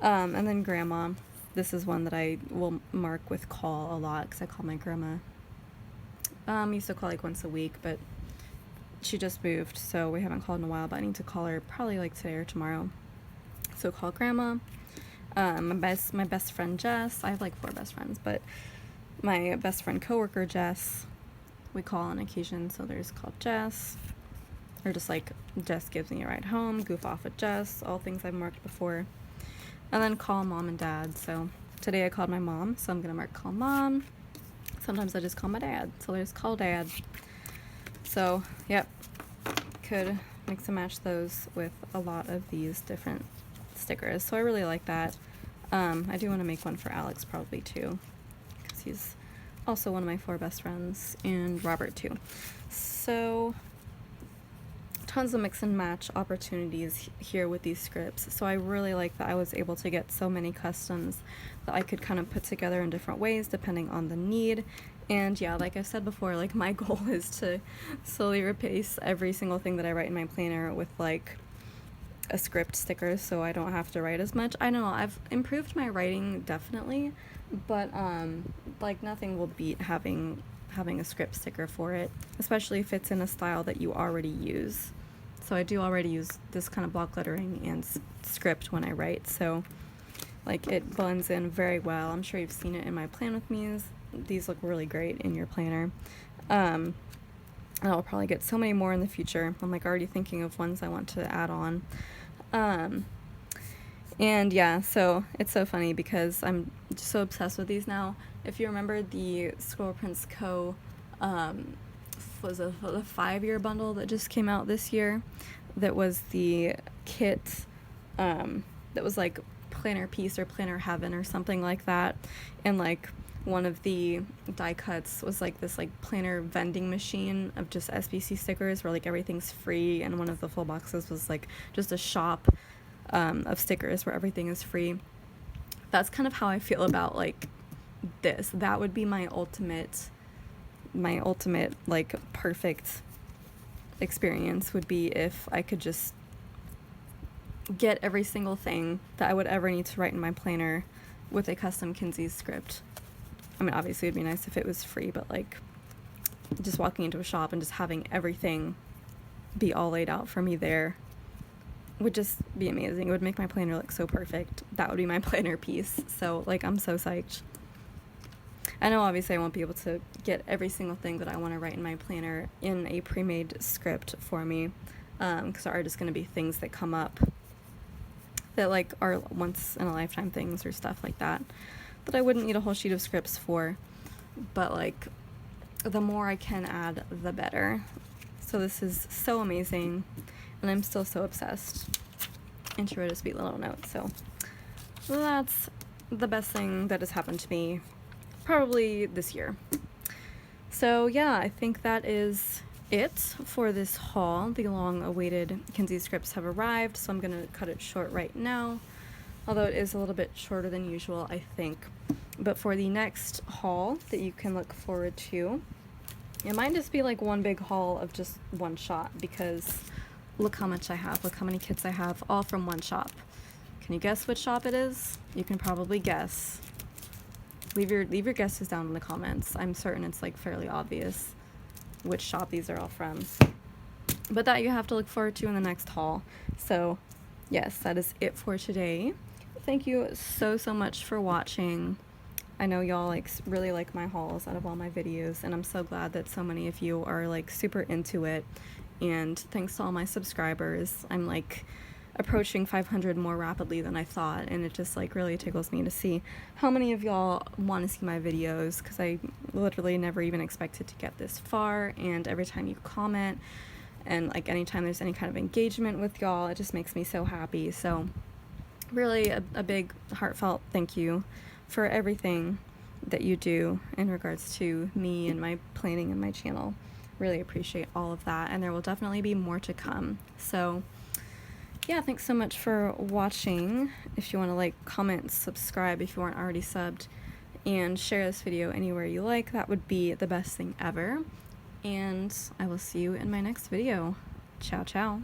[SPEAKER 1] And then grandma. This is one that I will mark with call a lot because I call my grandma. Used to call like once a week, but she just moved, so we haven't called in a while, but I need to call her probably like today or tomorrow. So call grandma. My best friend Jess. I have like 4 best friends, but my best friend coworker Jess, we call on occasion. So there's call Jess, or just like Jess gives me a ride home, goof off with Jess, all things I've marked before. And then call mom and dad. So today I called my mom, so I'm gonna mark call mom. Sometimes I just call my dad, so there's call dad. So, yep, could mix and match those with a lot of these different stickers. So I really like that. I do want to make one for Alex probably too, because he's also one of my 4 best friends, and Robert too. So tons of mix and match opportunities here with these scripts. So I really like that I was able to get so many customs that I could kind of put together in different ways depending on the need. And yeah, like I said before, like my goal is to slowly replace every single thing that I write in my planner with like a script sticker, so I don't have to write as much. I know I've improved my writing definitely, but like nothing will beat having a script sticker for it, especially if it's in a style that you already use. So I do already use this kind of block lettering and script when I write, so like it blends in very well. I'm sure you've seen it in my plan with me's. These look really great in your planner. And I'll probably get so many more in the future. I'm like already thinking of ones I want to add on. And yeah, so it's so funny because I'm just so obsessed with these now. If you remember the Scroll Prints Co. Was a 5-year bundle that just came out this year, that was the kit that was like Planner Peace or Planner Heaven or something like that, and like one of the die cuts was like this like planner vending machine of just SBC stickers where like everything's free, and one of the full boxes was like just a shop of stickers where everything is free. That's kind of how I feel about like this. That would be my ultimate like perfect experience, would be if I could just get every single thing that I would ever need to write in my planner with a custom Kinzi script. I mean, obviously it'd be nice if it was free, but like just walking into a shop and just having everything be all laid out for me there would just be amazing. It would make my planner look so perfect. That would be my planner piece. So like I'm so psyched. I know obviously I won't be able to get every single thing that I want to write in my planner in a pre-made script for me, because there are just going to be things that come up that like are once in a lifetime things or stuff like that I wouldn't need a whole sheet of scripts for. But like the more I can add, the better. So this is so amazing, and I'm still so obsessed. And she wrote a sweet little note, so that's the best thing that has happened to me probably this year. So yeah, I think that is it for this haul. The long-awaited Kinzi scripts have arrived, so I'm gonna cut it short right now, although it is a little bit shorter than usual, I think. But for the next haul that you can look forward to, it might just be like one big haul of just one shop, because look how much I have, look how many kits I have, all from one shop. Can you guess which shop it is? You can probably guess. Leave your guesses down in the comments. I'm certain it's like fairly obvious which shop these are all from. But that you have to look forward to in the next haul. So yes, that is it for today. Thank you so much for watching. I know y'all like really like my hauls out of all my videos, and I'm so glad that so many of you are like super into it. And thanks to all my subscribers, I'm like approaching 500 more rapidly than I thought, and it just like really tickles me to see how many of y'all want to see my videos, because I literally never even expected to get this far. And every time you comment, and like anytime there's any kind of engagement with y'all, it just makes me so happy. So really a big heartfelt thank you for everything that you do in regards to me and my planning and my channel. Really appreciate all of that, and there will definitely be more to come. So yeah, thanks so much for watching. If you want to like, comment, subscribe if you aren't already subbed, and share this video anywhere you like, that would be the best thing ever. And I will see you in my next video. Ciao, ciao.